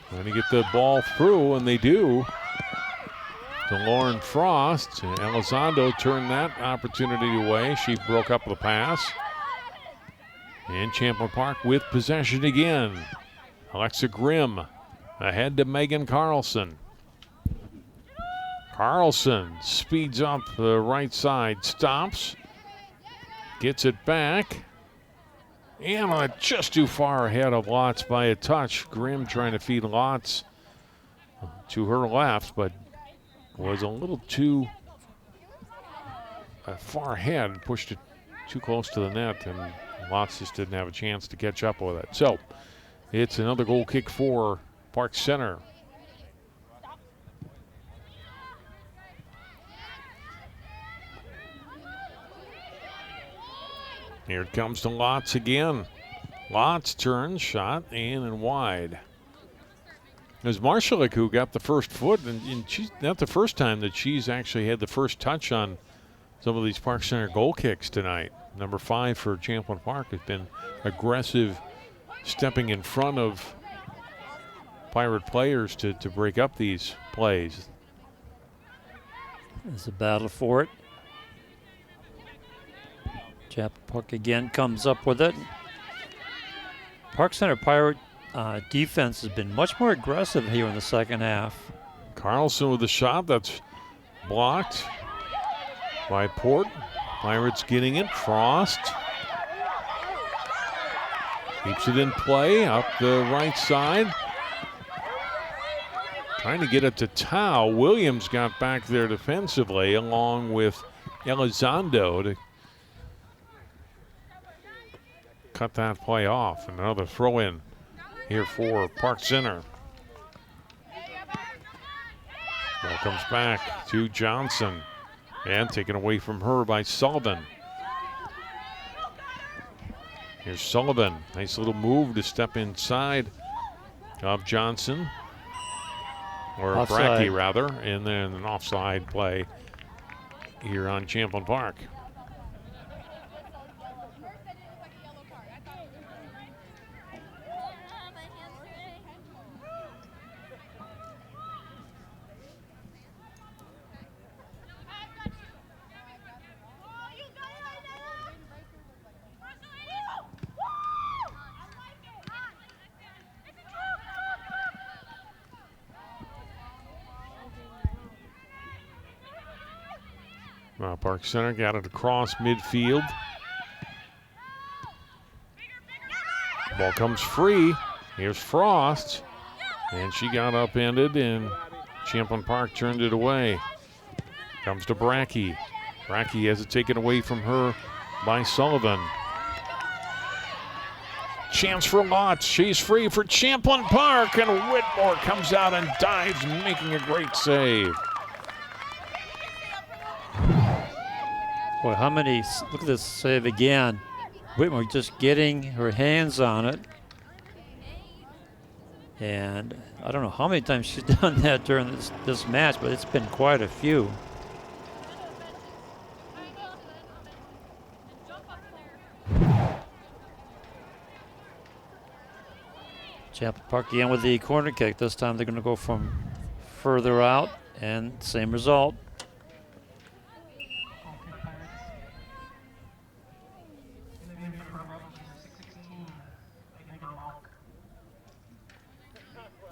Trying to get the ball through, and they do. To Lauren Frost. Elizondo turned that opportunity away. She broke up the pass. And Champlin Park with possession again. Alexa Grimm ahead to Megan Carlson. Carlson speeds up the right side, stops, gets it back. And just too far ahead of Lotz by a touch. Grimm trying to feed Lotz to her left, but was a little too far ahead, pushed it too close to the net, and Lotz just didn't have a chance to catch up with it. So it's another goal kick for Park Center. Here it comes to Lotz again. Lotz turns, shot, and wide. It was Marshalik who got the first foot, and she's not the first time that she's actually had the first touch on some of these Park Center goal kicks tonight. Number 5 for Champlin Park has been aggressive, stepping in front of Pirate players to break up these plays. There's a battle for it. Champlin Park again comes up with it. Park Center Pirate defense has been much more aggressive here in the second half. Carlson with a shot that's blocked by Port. Pirates getting it. Frost keeps it in play up the right side. Trying to get it to Tao. Williams got back there defensively along with Elizondo to cut that play off. Another throw in here for Park Center. Ball comes back to Johnson and taken away from her by Sullivan. Here's Sullivan. Nice little move to step inside of Johnson, or Brackey rather, and then an offside play here on Champlin Park. Park Center got it across midfield. Ball comes free. Here's Frost. And she got upended, and Champlin Park turned it away. Comes to Brackey. Brackey has it taken away from her by Sullivan. Chance for Lotz. She's free for Champlin Park, and Whitmore comes out and dives, making a great save. Boy, how many, look at this save again. Whitmore just getting her hands on it. And I don't know how many times she's done that during this match, but it's been quite a few. Champlin Park again with the corner kick. This time they're going to go from further out, and same result.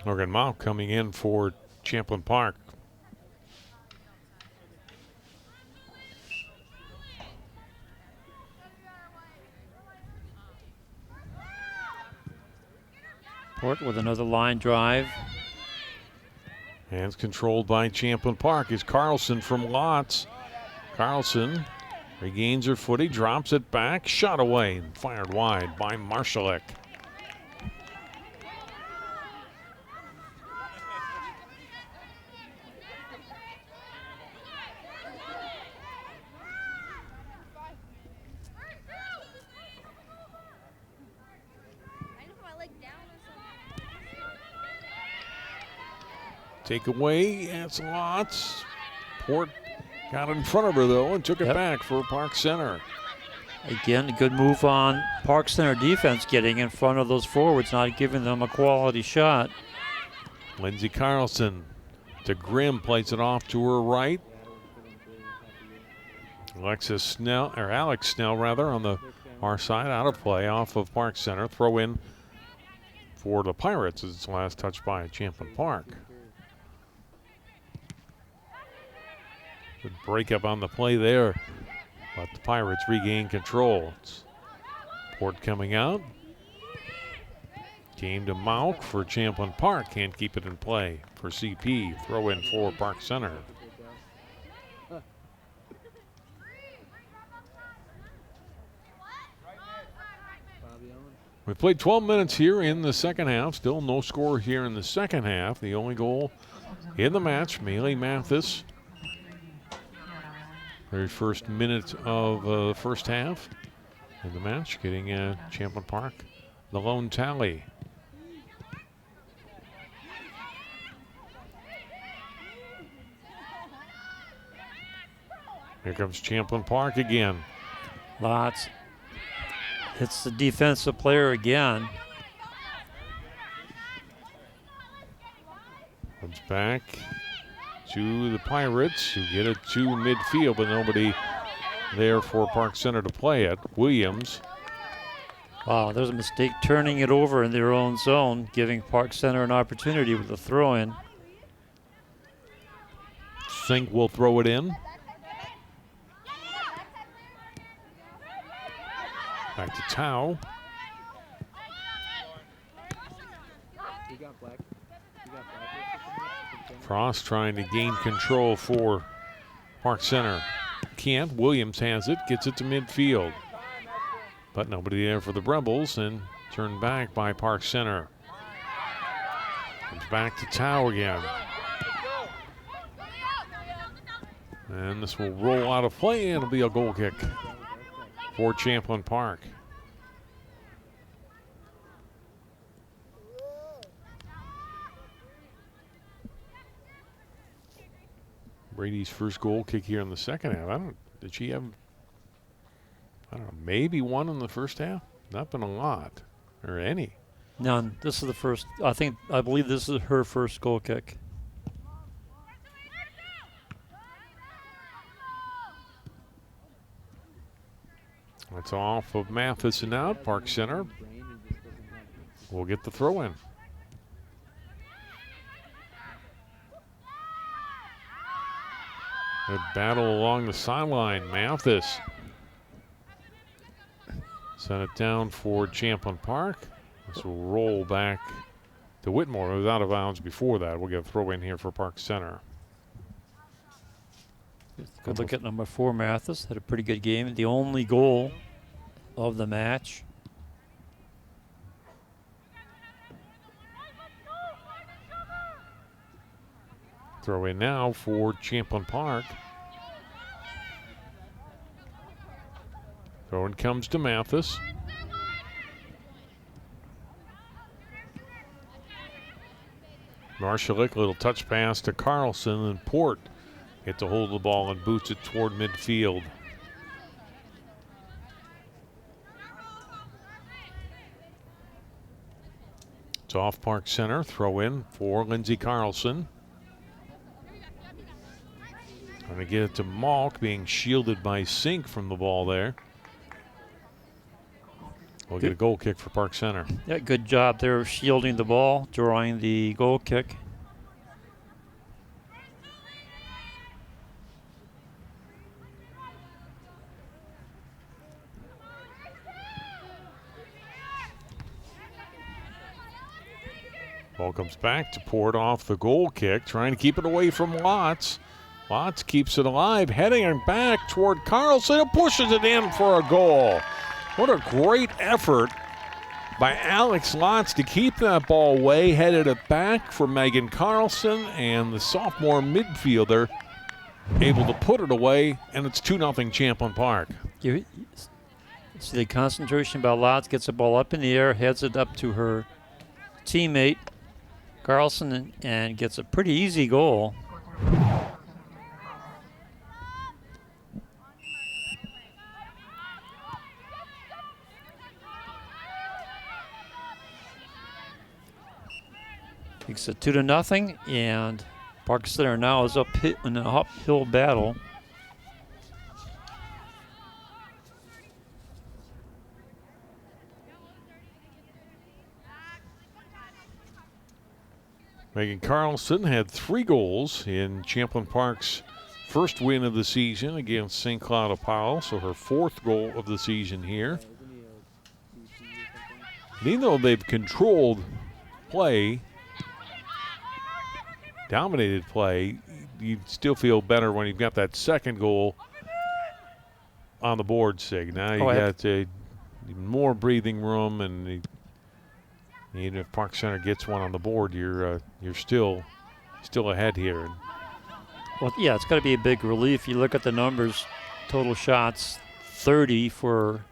Logan Mount coming in for Champlin Park. Port with another line drive. Hands controlled by Champlin Park is Carlson from Lots. Carlson regains her footing, drops it back, shot away, and fired wide by Marshalik. Take away, it's Lots. Port got in front of her though and took it back for Park Center. Again, a good move on Park Center defense, getting in front of those forwards, not giving them a quality shot. Lindsey Carlson to Grimm, plays it off to her right. Alex Snell on the far side, out of play off of Park Center. Throw in for the Pirates as its last touch by Champlin Park. Good breakup on the play there, but the Pirates regain control. It's Port coming out. Game to Mount for Champlin Park. Can't keep it in play for CP. Throw in for Park Center. We played 12 minutes here in the second half. Still no score here in the second half. The only goal in the match, Mealy Mathis. Very first minute of the first half in the match, getting Champlin Park the lone tally. Here comes Champlin Park again. Lots hits the defensive player again. Comes back to the Pirates, who get it to midfield, but nobody there for Park Center to play it. Williams. Wow, there's a mistake turning it over in their own zone, giving Park Center an opportunity with a throw-in. Sink will throw it in. Back to Tao. Frost trying to gain control for Park Center. Can't. Williams has it, gets it to midfield. But nobody there for the Rebels, and turned back by Park Center. Comes back to Tao again. And this will roll out of play, and it'll be a goal kick for Champlin Park. Brady's first goal kick here in the second half. Did she have, maybe one in the first half? Not been a lot, or any. None. This is the first, I believe this is her first goal kick. That's off of Mathis and out. Park Center will get the throw in. Good battle along the sideline. Mathis sent it down for Champlin Park. This will roll back to Whitmore. It was out of bounds before that. We'll get a throw in here for Park Center. Good look at number 4, Mathis. Had a pretty good game. The only goal of the match. Throw in now for Champlin Park. Throw in comes to Mathis. Marshalik, little touch pass to Carlson, and Port get to hold the ball and boots it toward midfield. It's off Park Center. Throw in for Lindsey Carlson. Trying to get it to Malk, being shielded by Sink from the ball there. We'll get a goal kick for Park Center. Yeah, good job there shielding the ball, drawing the goal kick. Ball comes back to pour it off the goal kick, trying to keep it away from Lotz. Lotz keeps it alive, heading it back toward Carlson, and pushes it in for a goal. What a great effort by Alex Lotz to keep that ball away, headed it back for Megan Carlson, and the sophomore midfielder able to put it away, and it's 2-0 Champlin Park. You see the concentration by Lotz, gets the ball up in the air, heads it up to her teammate, Carlson, and gets a pretty easy goal. Makes it 2-0, and Park Center now is up in an uphill battle. Megan Carlson had 3 goals in Champlin Park's first win of the season against St. Cloud of Powell, so her 4th goal of the season here. And even though they've controlled play, dominated play, you still feel better when you've got that second goal on the board, Sig. Now you got even more breathing room, and even if Park Center gets one on the board, you're still ahead here. Well, yeah, it's got to be a big relief. You look at the numbers, total shots, 30 for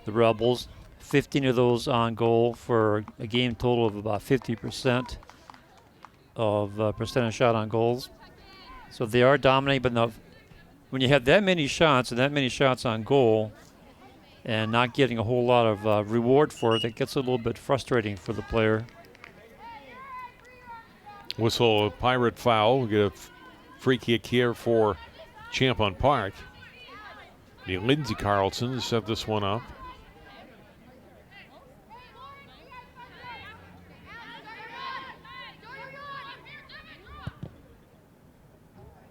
the Rebels, 15 of those on goal for a game total of about 50% of percentage shot on goals. So they are dominating, but now when you have that many shots and that many shots on goal and not getting a whole lot of reward for it, it gets a little bit frustrating for the player. Whistle a Pirate foul. We'll get a free kick here for Champlin Park. The Lindsay Carlson set this one up.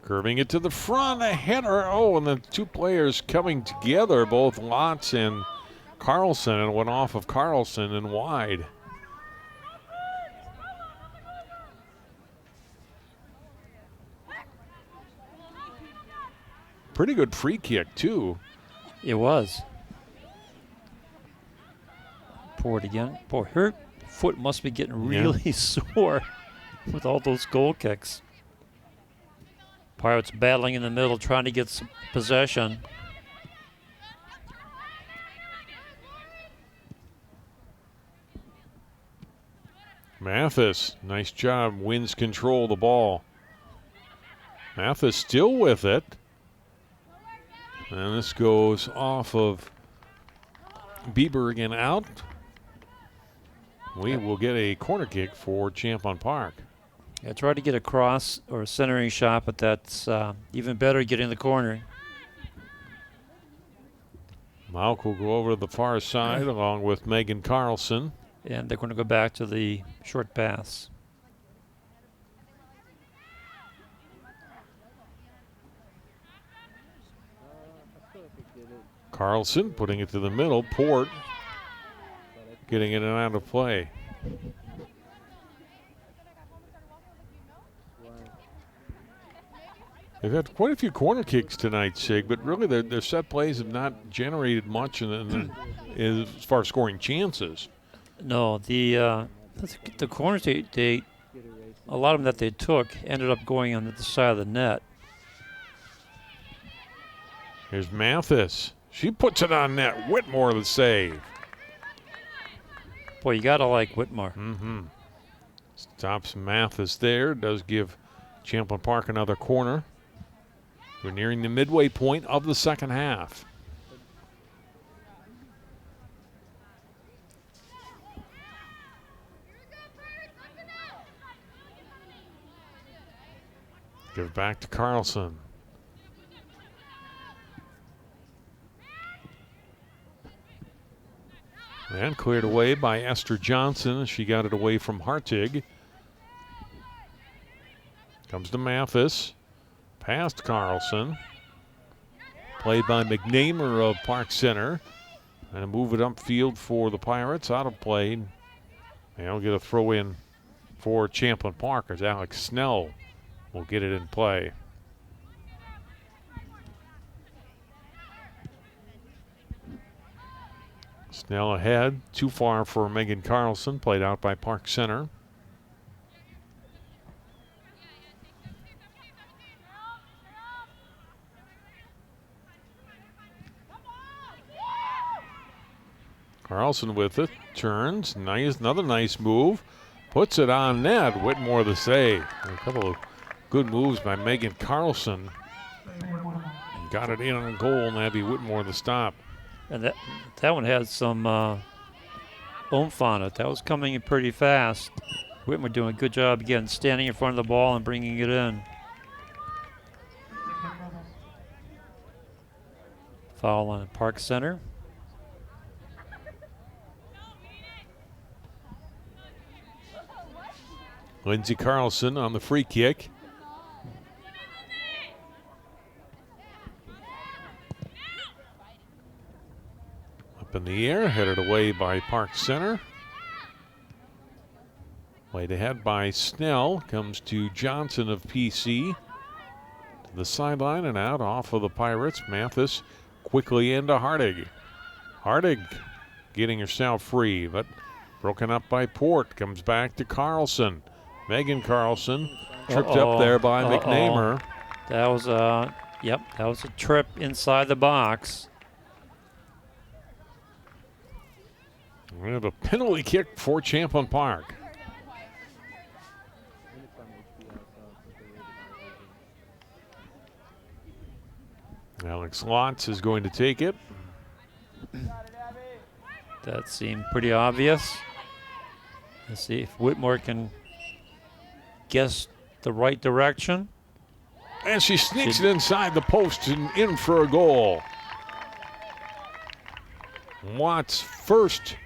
Curving it to the front, a header. Oh, and the 2 players coming together, both Lotz and Carlson, and went off of Carlson and wide. Pretty good free kick, too. It was. Pour it again. Boy, her foot must be getting really sore with all those goal kicks. Pirates battling in the middle, trying to get some possession. Mathis, nice job, wins control of the ball. Mathis still with it. And this goes off of Bieber again out. We will get a corner kick for Champlin Park. Yeah, try to get a cross or a centering shot, but that's even better getting in the corner. Mauk will go over to the far side along with Megan Carlson. And they're going to go back to the short pass. Carlson putting it to the middle. Port getting it out of play. They've had quite a few corner kicks tonight, Sig, but really their set plays have not generated much as far as scoring chances. No, the corners they a lot of them that they took ended up going on the side of the net. Here's Mathis. She puts it on net. Whitmore the save. Boy, you gotta like Whitmore. Mm-hmm. Stops Mathis there. Does give Champlin Park another corner. We're nearing the midway point of the second half. Give it back to Carlson. And cleared away by Esther Johnson. She got it away from Hartig. Comes to Mathis. Past Carlson. Played by McNamer of Park Center. And move it upfield for the Pirates. Out of play. And they'll get a throw in for Champlin Park as Alex Snell will get it in play. Snell ahead. Too far for Megan Carlson. Played out by Park Center. Carlson with it. Turns. Nice. Another nice move. Puts it on net. Whitmore the save. A couple of good moves by Megan Carlson. Got it in on goal, and Abby Whitmore the stop. And that one had some oomph on it. That was coming in pretty fast. Whitmore doing a good job again, standing in front of the ball and bringing it in. Foul on Park Center. Lindsey Carlson on the free kick. Up in the air, headed away by Park Center. Played ahead by Snell. Comes to Johnson of PC. To the sideline and out off of the Pirates. Mathis quickly into Hartig. Hartig getting herself free, but broken up by Port. Comes back to Carlson. Megan Carlson tripped up there by McNamer. That was that was a trip inside the box. We have a penalty kick for Champlin Park. Alex Lotz is going to take it. That seemed pretty obvious. Let's see if Whitmore can guess the right direction. And she sneaks it inside the post and in for a goal. Watts' first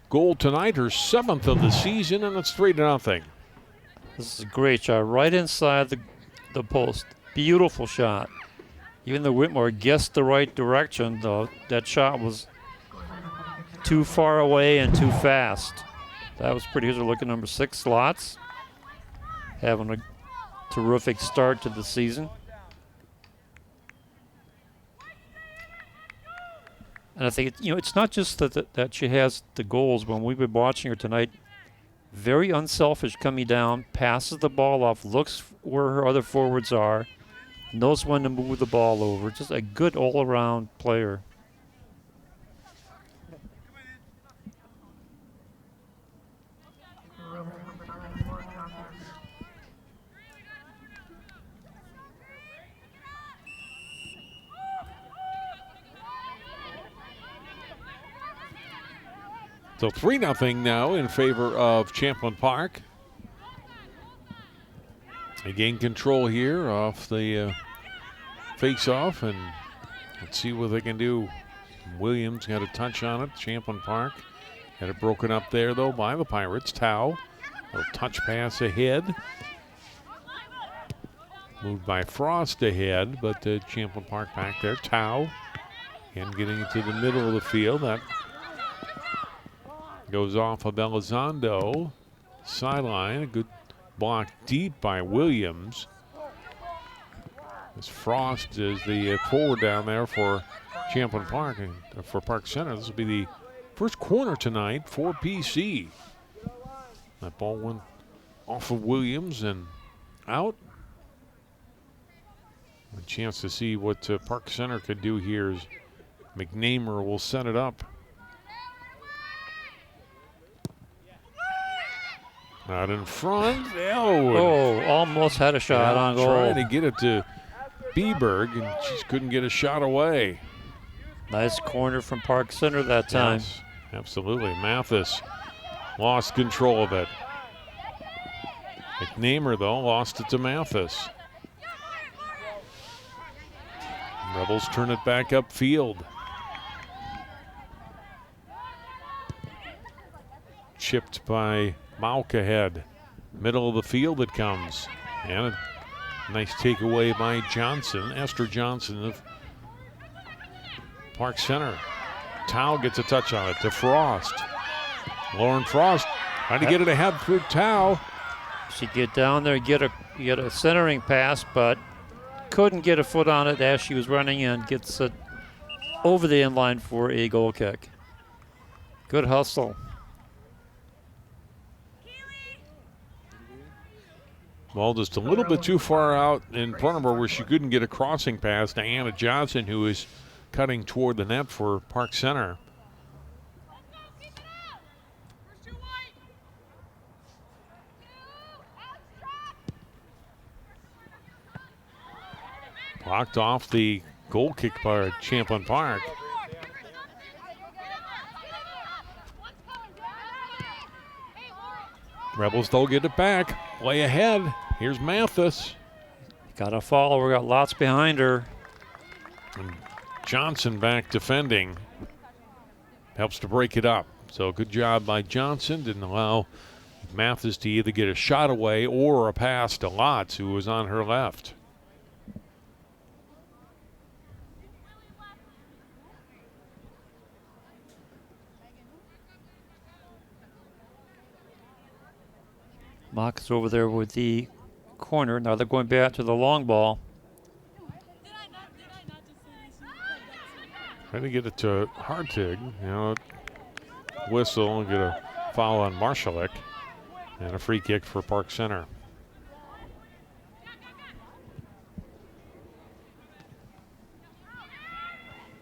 goal tonight, her 7th of the season, and it's 3-0. This is a great shot right inside the post. Beautiful shot. Even though Whitmore guessed the right direction, though, that shot was too far away and too fast. That was pretty. Here's a look at number 6, Slots. Having a terrific start to the season. And I think, it's not just that she has the goals. When we've been watching her tonight, very unselfish coming down, passes the ball off, looks where her other forwards are, knows when to move the ball over. Just a good all-around player. So 3-0 now in favor of Champlin Park. They gain control here off the face-off, and let's see what they can do. Williams got a touch on it. Champlin Park had it broken up there, though, by the Pirates. Tao, a touch pass ahead. Moved by Frost ahead, but Champlin Park back there. Tao, and getting into the middle of the field. That goes off of Elizondo. Sideline, a good block deep by Williams. As Frost is the forward down there for Champlin Park and for Park Center. This will be the first corner tonight for PC. That ball went off of Williams and out. A chance to see what Park Center could do here as McNamer will set it up. Out in front. Almost had a shot on goal. Trying to get it to Beberg, and she just couldn't get a shot away. Nice corner from Park Center that time. Yes, absolutely. Mathis lost control of it. McNamer, though, lost it to Mathis. Rebels turn it back upfield. chipped by Mauk ahead. Middle of the field it comes. And a nice takeaway by Johnson, Esther Johnson of Park Center. Tao gets a touch on it to Frost. Lauren Frost trying to get it ahead through Tao. She get down there, get a centering pass, but couldn't get a foot on it as she was running in. Gets it over the end line for a goal kick. Good hustle. Well, just a little bit too far out in front of her where she couldn't get a crossing pass to Anna Johnson, who is cutting toward the net for Park Center. Blocked off the goal kick by Champlin Park. Rebels, they'll get it back. Play ahead. Here's Mathis. Got a follower, got lots behind her. And Johnson back defending. Helps to break it up. So good job by Johnson. Didn't allow Mathis to either get a shot away or a pass to Lotz, who was on her left. Mock is over there with the corner. Now they're going back to the long ball. Trying to get it to Hartig. Whistle and get a foul on Marshalik. And a free kick for Park Center.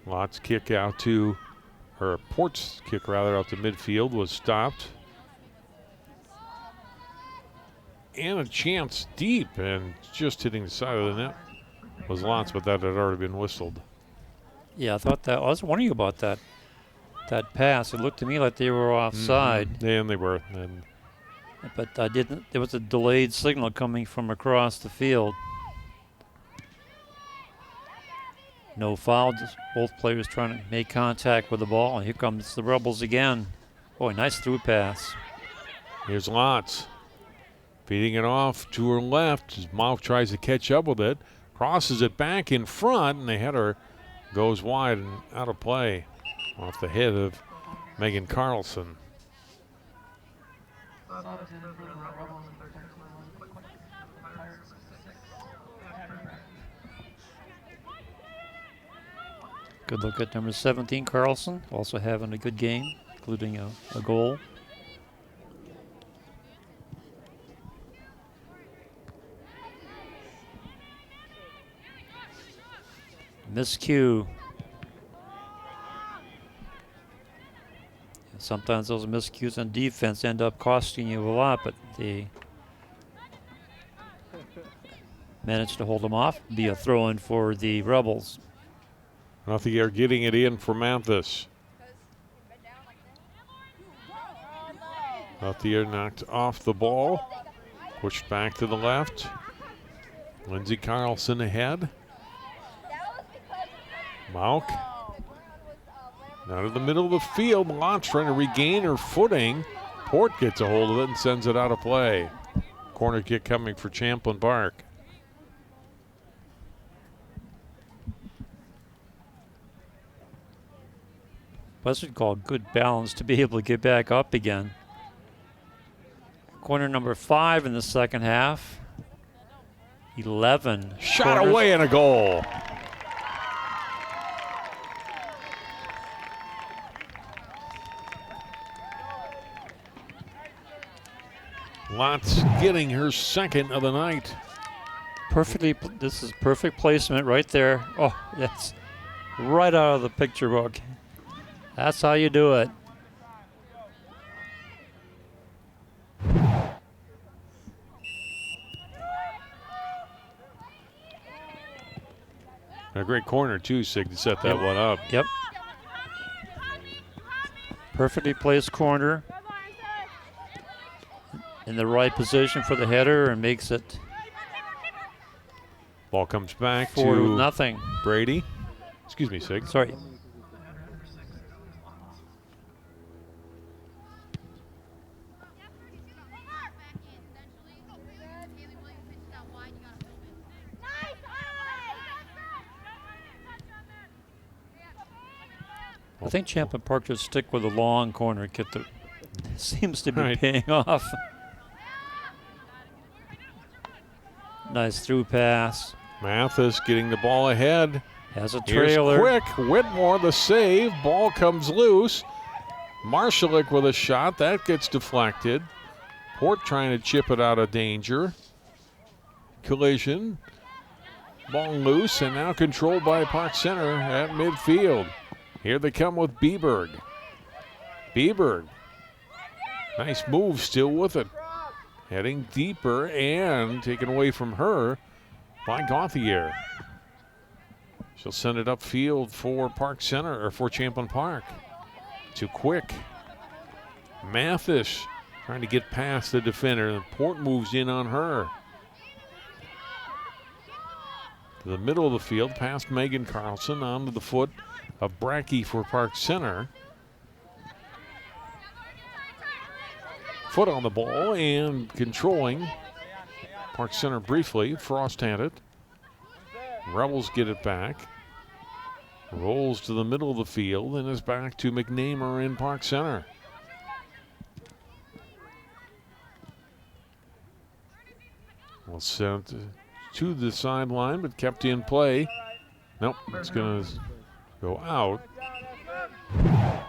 Lott's kick out to, or Port's kick rather, out to midfield was stopped. And a chance deep, and just hitting the side of the net was Lotz, but that had already been whistled. Yeah, I was wondering about that pass. It looked to me like they were offside. Mm-hmm. And they were. And but I didn't. There was a delayed signal coming from across the field. No foul. Just both players trying to make contact with the ball, and here comes the Rebels again. Boy, nice through pass. Here's Lotz. Feeding it off to her left as Mauk tries to catch up with it. Crosses it back in front, and the header goes wide and out of play off the head of Megan Carlson. Good look at number 17, Carlson, also having a good game, including a goal. Miscue. Sometimes those miscues on defense end up costing you a lot, but they managed to hold them off. Be a throw-in for the Rebels. Nothing are getting it in for Mathis. Lothier knocked off the ball. Pushed back to the left. Lindsay Carlson ahead. Mauk. Out of the middle of the field. Lotz trying to regain her footing. Port gets a hold of it and sends it out of play. Corner kick coming for Champlin Park. What's it called? Good balance to be able to get back up again. Corner number 5 in the second half. 11. Shot corners. away and a goal. Lotz getting her second of the night. This is perfect placement right there. Oh, that's right out of the picture book. That's how you do it. A great corner too, Sig, to set that one up. Yep. Perfectly placed corner. In the right position for the header and makes it Ball comes back 4-0. Brady. Excuse me, Sig. Sorry. I think Champlin Park should stick with the long corner kick that seems to be Right. paying off. Nice through pass. Mathis getting the ball ahead. Has a Here's trailer. Quick. Whitmore the save. Ball comes loose. Marshalik with a shot. That gets deflected. Port trying to chip it out of danger. Collision. Ball loose and now controlled by Park Center at midfield. Here they come with Bieberg. Bieberg. Nice move still with it. Heading deeper and taken away from her by Gauthier. She'll send it upfield for Park Center, or for Champlin Park. To Quick. Mathis trying to get past the defender, and Port moves in on her. To the middle of the field, past Megan Carlson, onto the foot of Brackey for Park Center. Foot on the ball and controlling. Park Center briefly. Frost had it. Rebels get it back. Rolls to the middle of the field and is back to McNamer in Park Center. Well, sent to the sideline, but kept in play. Nope, it's going to go out.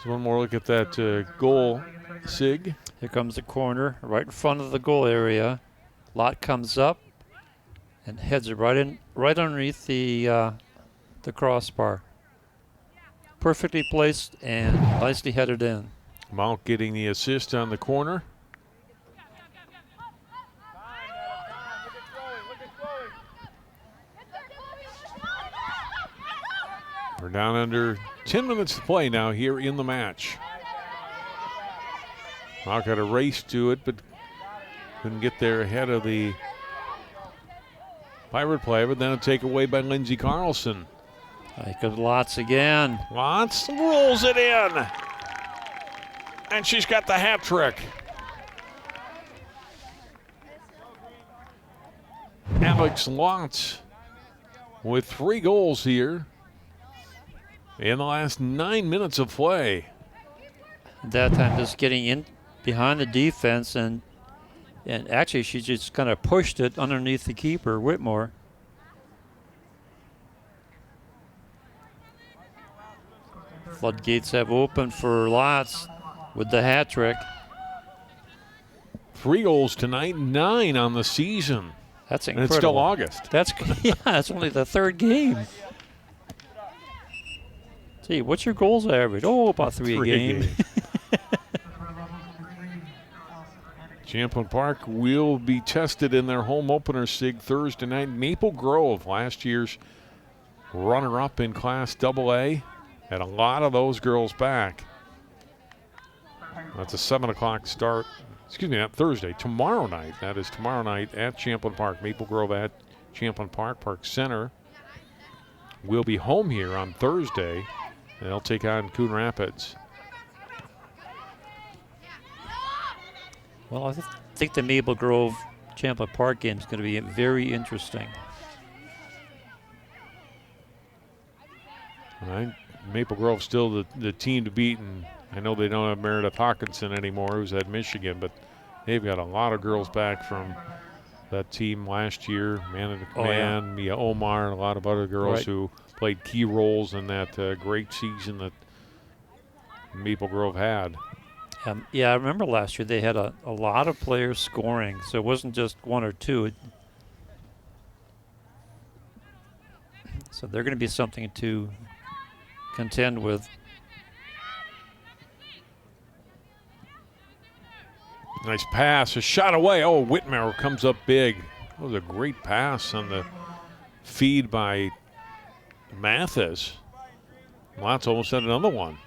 So one more look at that goal, Sig. Here comes the corner, right in front of the goal area. Lot comes up and heads it right underneath the crossbar. Perfectly placed and nicely headed in. Mount getting the assist on the corner. We're down under 10 minutes to play now here in the match. Mount got a race to it, but couldn't get there ahead of the Pirate play, but then a takeaway by Lindsey Carlson. Like Lots again. Lots rolls it in. And she's got the hat trick. Alex Lots with 3 goals here in the last 9 minutes of play. That time just getting in behind the defense and actually she just kind of pushed it underneath the keeper, Whitmore. Floodgates have opened for Lots with the hat trick. 3 goals tonight, 9 on the season. That's And incredible. it's still August. That's only the 3rd game. See, what's your goals average? Oh, about 3 a game. Champlin Park will be tested in their home opener, Sig, Thursday night. Maple Grove, last year's runner-up in Class AA, had a lot of those girls back. That's a 7 o'clock start. Excuse me, not Thursday. Tomorrow night. That is tomorrow night at Champlin Park. Maple Grove at Champlin Park. Park Center will be home here on Thursday. And they'll take on Coon Rapids. Well, I think the Maple Grove Champlin Park game is going to be very interesting. All right. Maple Grove still the team to beat, and I know they don't have Meredith Hawkinson anymore, who's at Michigan, but they've got a lot of girls back from that team last year. Amanda McMahon, Mia Omar, and a lot of other girls who played key roles in that great season that Maple Grove had. Yeah, I remember last year they had a lot of players scoring, so it wasn't just 1 or 2. So they're going to be something to contend with. Nice pass, a shot away. Oh, Whitmer comes up big. That was a great pass on the feed by Mathis. Lots almost had another one.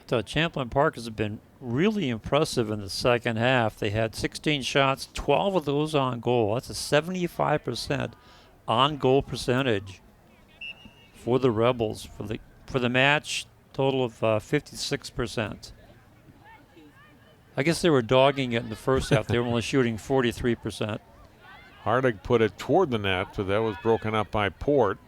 So Champlin Park has been really impressive in the second half. They had 16 shots, 12 of those on goal. That's a 75% on goal percentage for the Rebels. For the match, total of 56%. I guess they were dogging it in the first half. They were only shooting 43%. Hardig put it toward the net, but that was broken up by Port.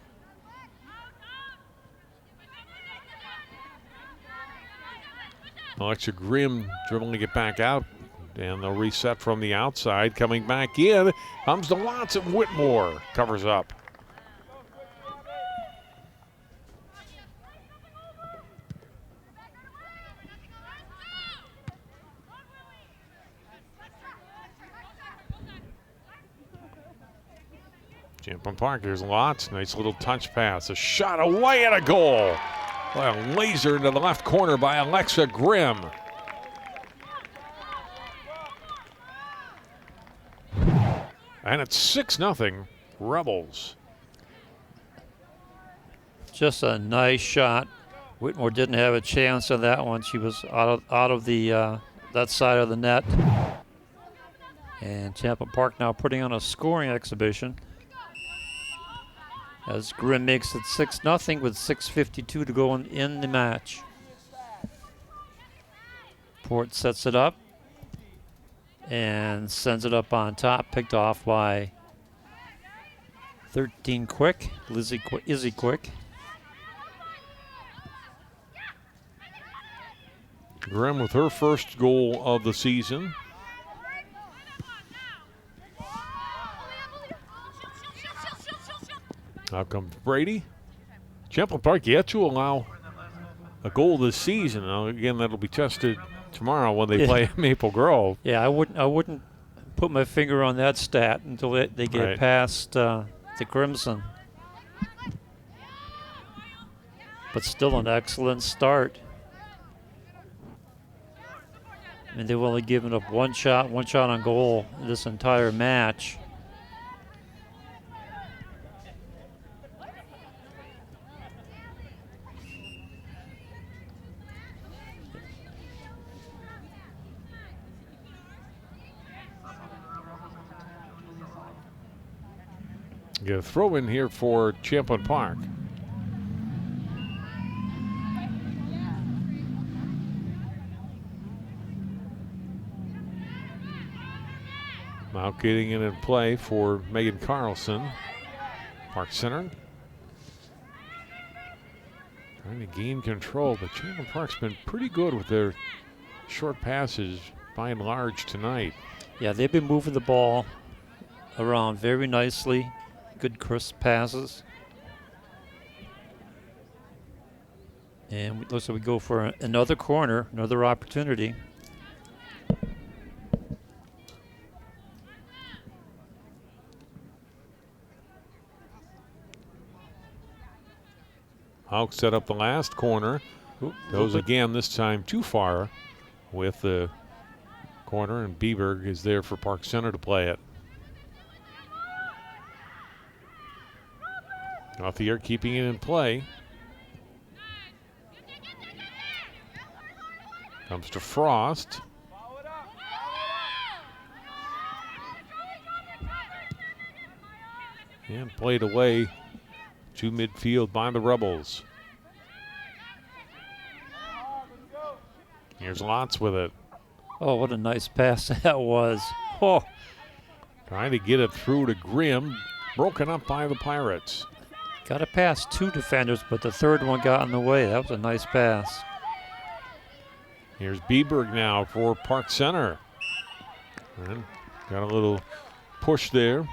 Alexa Grimm dribbling it back out, and they'll reset from the outside. Coming back in comes the Lots, and Whitmore covers up. Champlin Park, here's Lots. Nice little touch pass. A shot away and a goal. Well, laser into the left corner by Alexa Grimm. And it's 6-0 Rebels. Just a nice shot. Whitmore didn't have a chance on that one. She was out of the that side of the net. And Champlin Park now putting on a scoring exhibition as Grimm makes it 6-0 with 6:52 to go in the match. Port sets it up and sends it up on top, picked off by 13 Quick, Izzy Quick. Grimm with her first goal of the season. Out comes Brady. Champlin Park yet to allow a goal this season. Now, again, that'll be tested tomorrow when they play Maple Grove. Yeah, I wouldn't put my finger on that stat until they get past the Crimson. But still an excellent start. I mean, they've only given up one shot on goal this entire match. Get a throw in here for Champlin Park. Now getting it in play for Megan Carlson. Park Center. Trying to gain control, but Champlin Park's been pretty good with their short passes by and large tonight. Yeah, they've been moving the ball around very nicely. Good crisp passes. And it looks like we go for another corner, another opportunity. Hawks set up the last corner. Goes again, this time too far with the corner, and Bieberg is there for Park Center to play it. Othnier keeping it in play. Comes to Frost. And played away to midfield by the Rebels. Here's Lots with it. Oh, what a nice pass that was. Oh. Trying to get it through to Grimm. Broken up by the Pirates. Got to pass two defenders, but the third one got in the way. That was a nice pass. Here's Bieberg now for Park Center. And got a little push there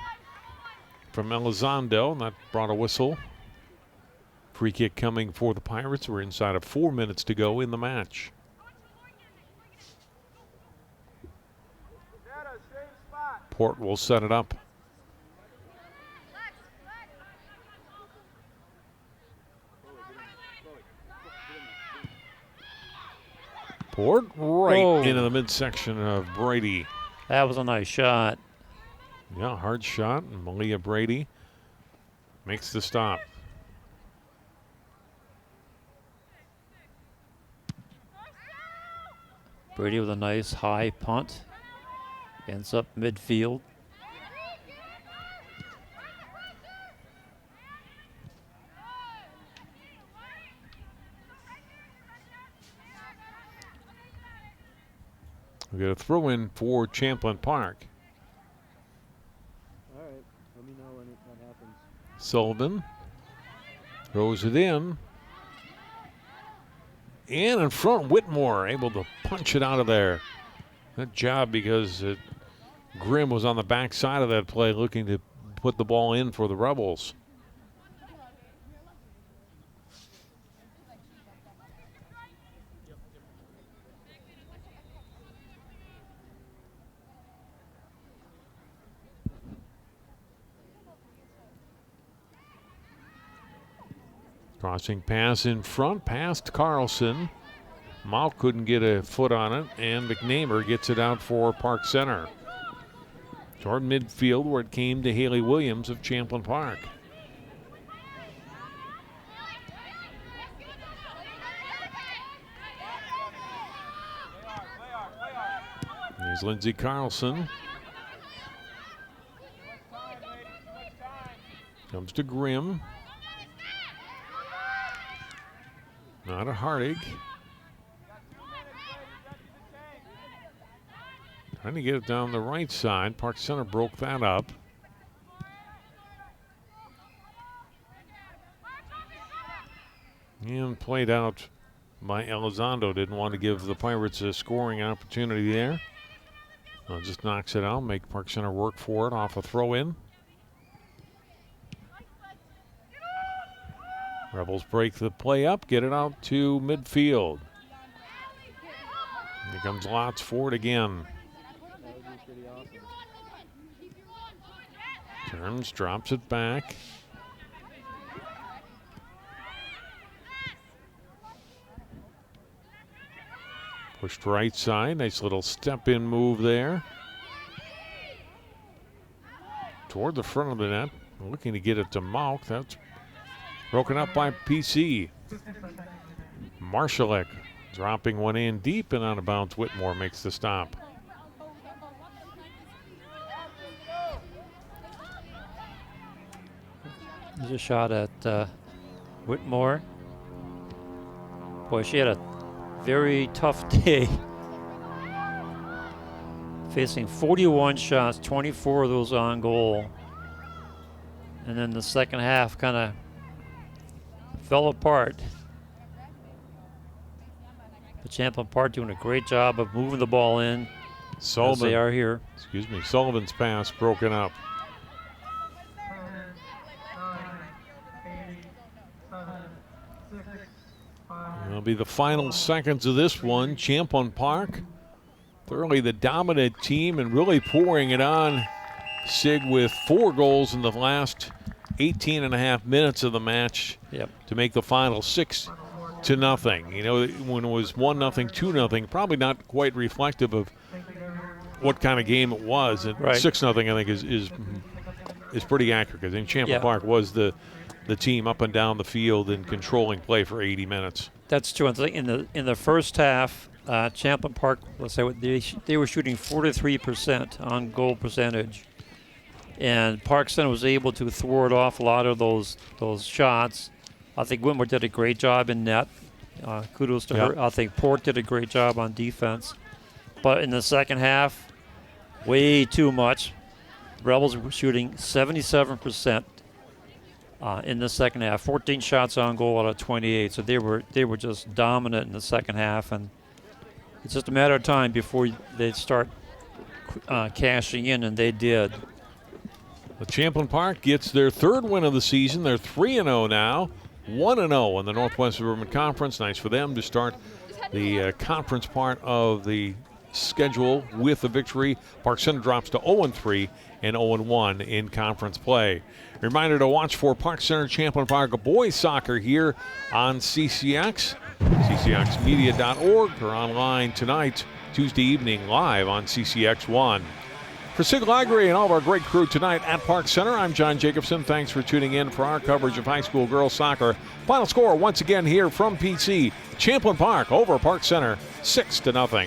from Elizondo, and that brought a whistle. Free kick coming for the Pirates. We're inside of 4 minutes to go in the match. Port will set it up. Port right into the midsection of Brady. That was a nice shot. Yeah, hard shot. And Malia Brady makes the stop. Brady with a nice high punt. Ends up midfield. We got a throw in for Champlin Park. All right. Sullivan throws it in. And in front, Whitmore able to punch it out of there. Good job, because Grimm was on the backside of that play looking to put the ball in for the Rebels. Crossing pass in front, past Carlson. Mauck couldn't get a foot on it, and McNamer gets it out for Park Center. Toward midfield, where it came to Haley Williams of Champlin Park. There's Lindsey Carlson. Comes to Grimm. Not a Hardig. Trying to get it down the right side. Park Center broke that up. And played out by Elizondo. Didn't want to give the Pirates a scoring opportunity there. Just knocks it out. Make Park Center work for it off a throw-in. Rebels break the play up, get it out to midfield. Here comes Lotz for it again. Turns, drops it back. Pushed right side, nice little step-in move there. Toward the front of the net, looking to get it to Mauck. That's broken up by PC. Marshallek dropping one in deep and out of bounds. Whitmore makes the stop. There's a shot at Whitmore. Boy, she had a very tough day. Facing 41 shots, 24 of those on goal. And then the second half kind of fell apart. But Champlin Park doing a great job of moving the ball in. Sullivan, as they are here. Excuse me, Sullivan's pass broken up. It'll be the final seconds of this one. Champlin Park, thoroughly the dominant team and really pouring it on Sig with 4 goals in the last 18 and a half minutes of the match to make the final 6-0. You know, when it was 1-0, 2-0, probably not quite reflective of what kind of game it was. And 6-0, I think, is pretty accurate, because I think Champlin Park was the team up and down the field and controlling play for 80 minutes. That's true. In the first half, Champlin Park, let's say they were shooting 43% on goal percentage, and Park Center was able to thwart off a lot of those shots. I think Whitmore did a great job in net. Kudos to her. I think Port did a great job on defense. But in the second half, way too much. Rebels were shooting 77% in the second half. 14 shots on goal out of 28. So they were just dominant in the second half, and it's just a matter of time before they start cashing in, and they did. The Champlin Park gets their 3rd win of the season. They're 3-0 now, 1-0 in the Northwest Suburban Conference. Nice for them to start the conference part of the schedule with a victory. Park Center drops to 0-3 and 0-1 in conference play. Reminder to watch for Park Center Champlin Park boys soccer here on CCX, ccxmedia.org, or online tonight, Tuesday evening, live on CCX1. For Sig Lagery and all of our great crew tonight at Park Center, I'm John Jacobson. Thanks for tuning in for our coverage of high school girls soccer. Final score once again here from PC. Champlin Park over Park Center, 6-0.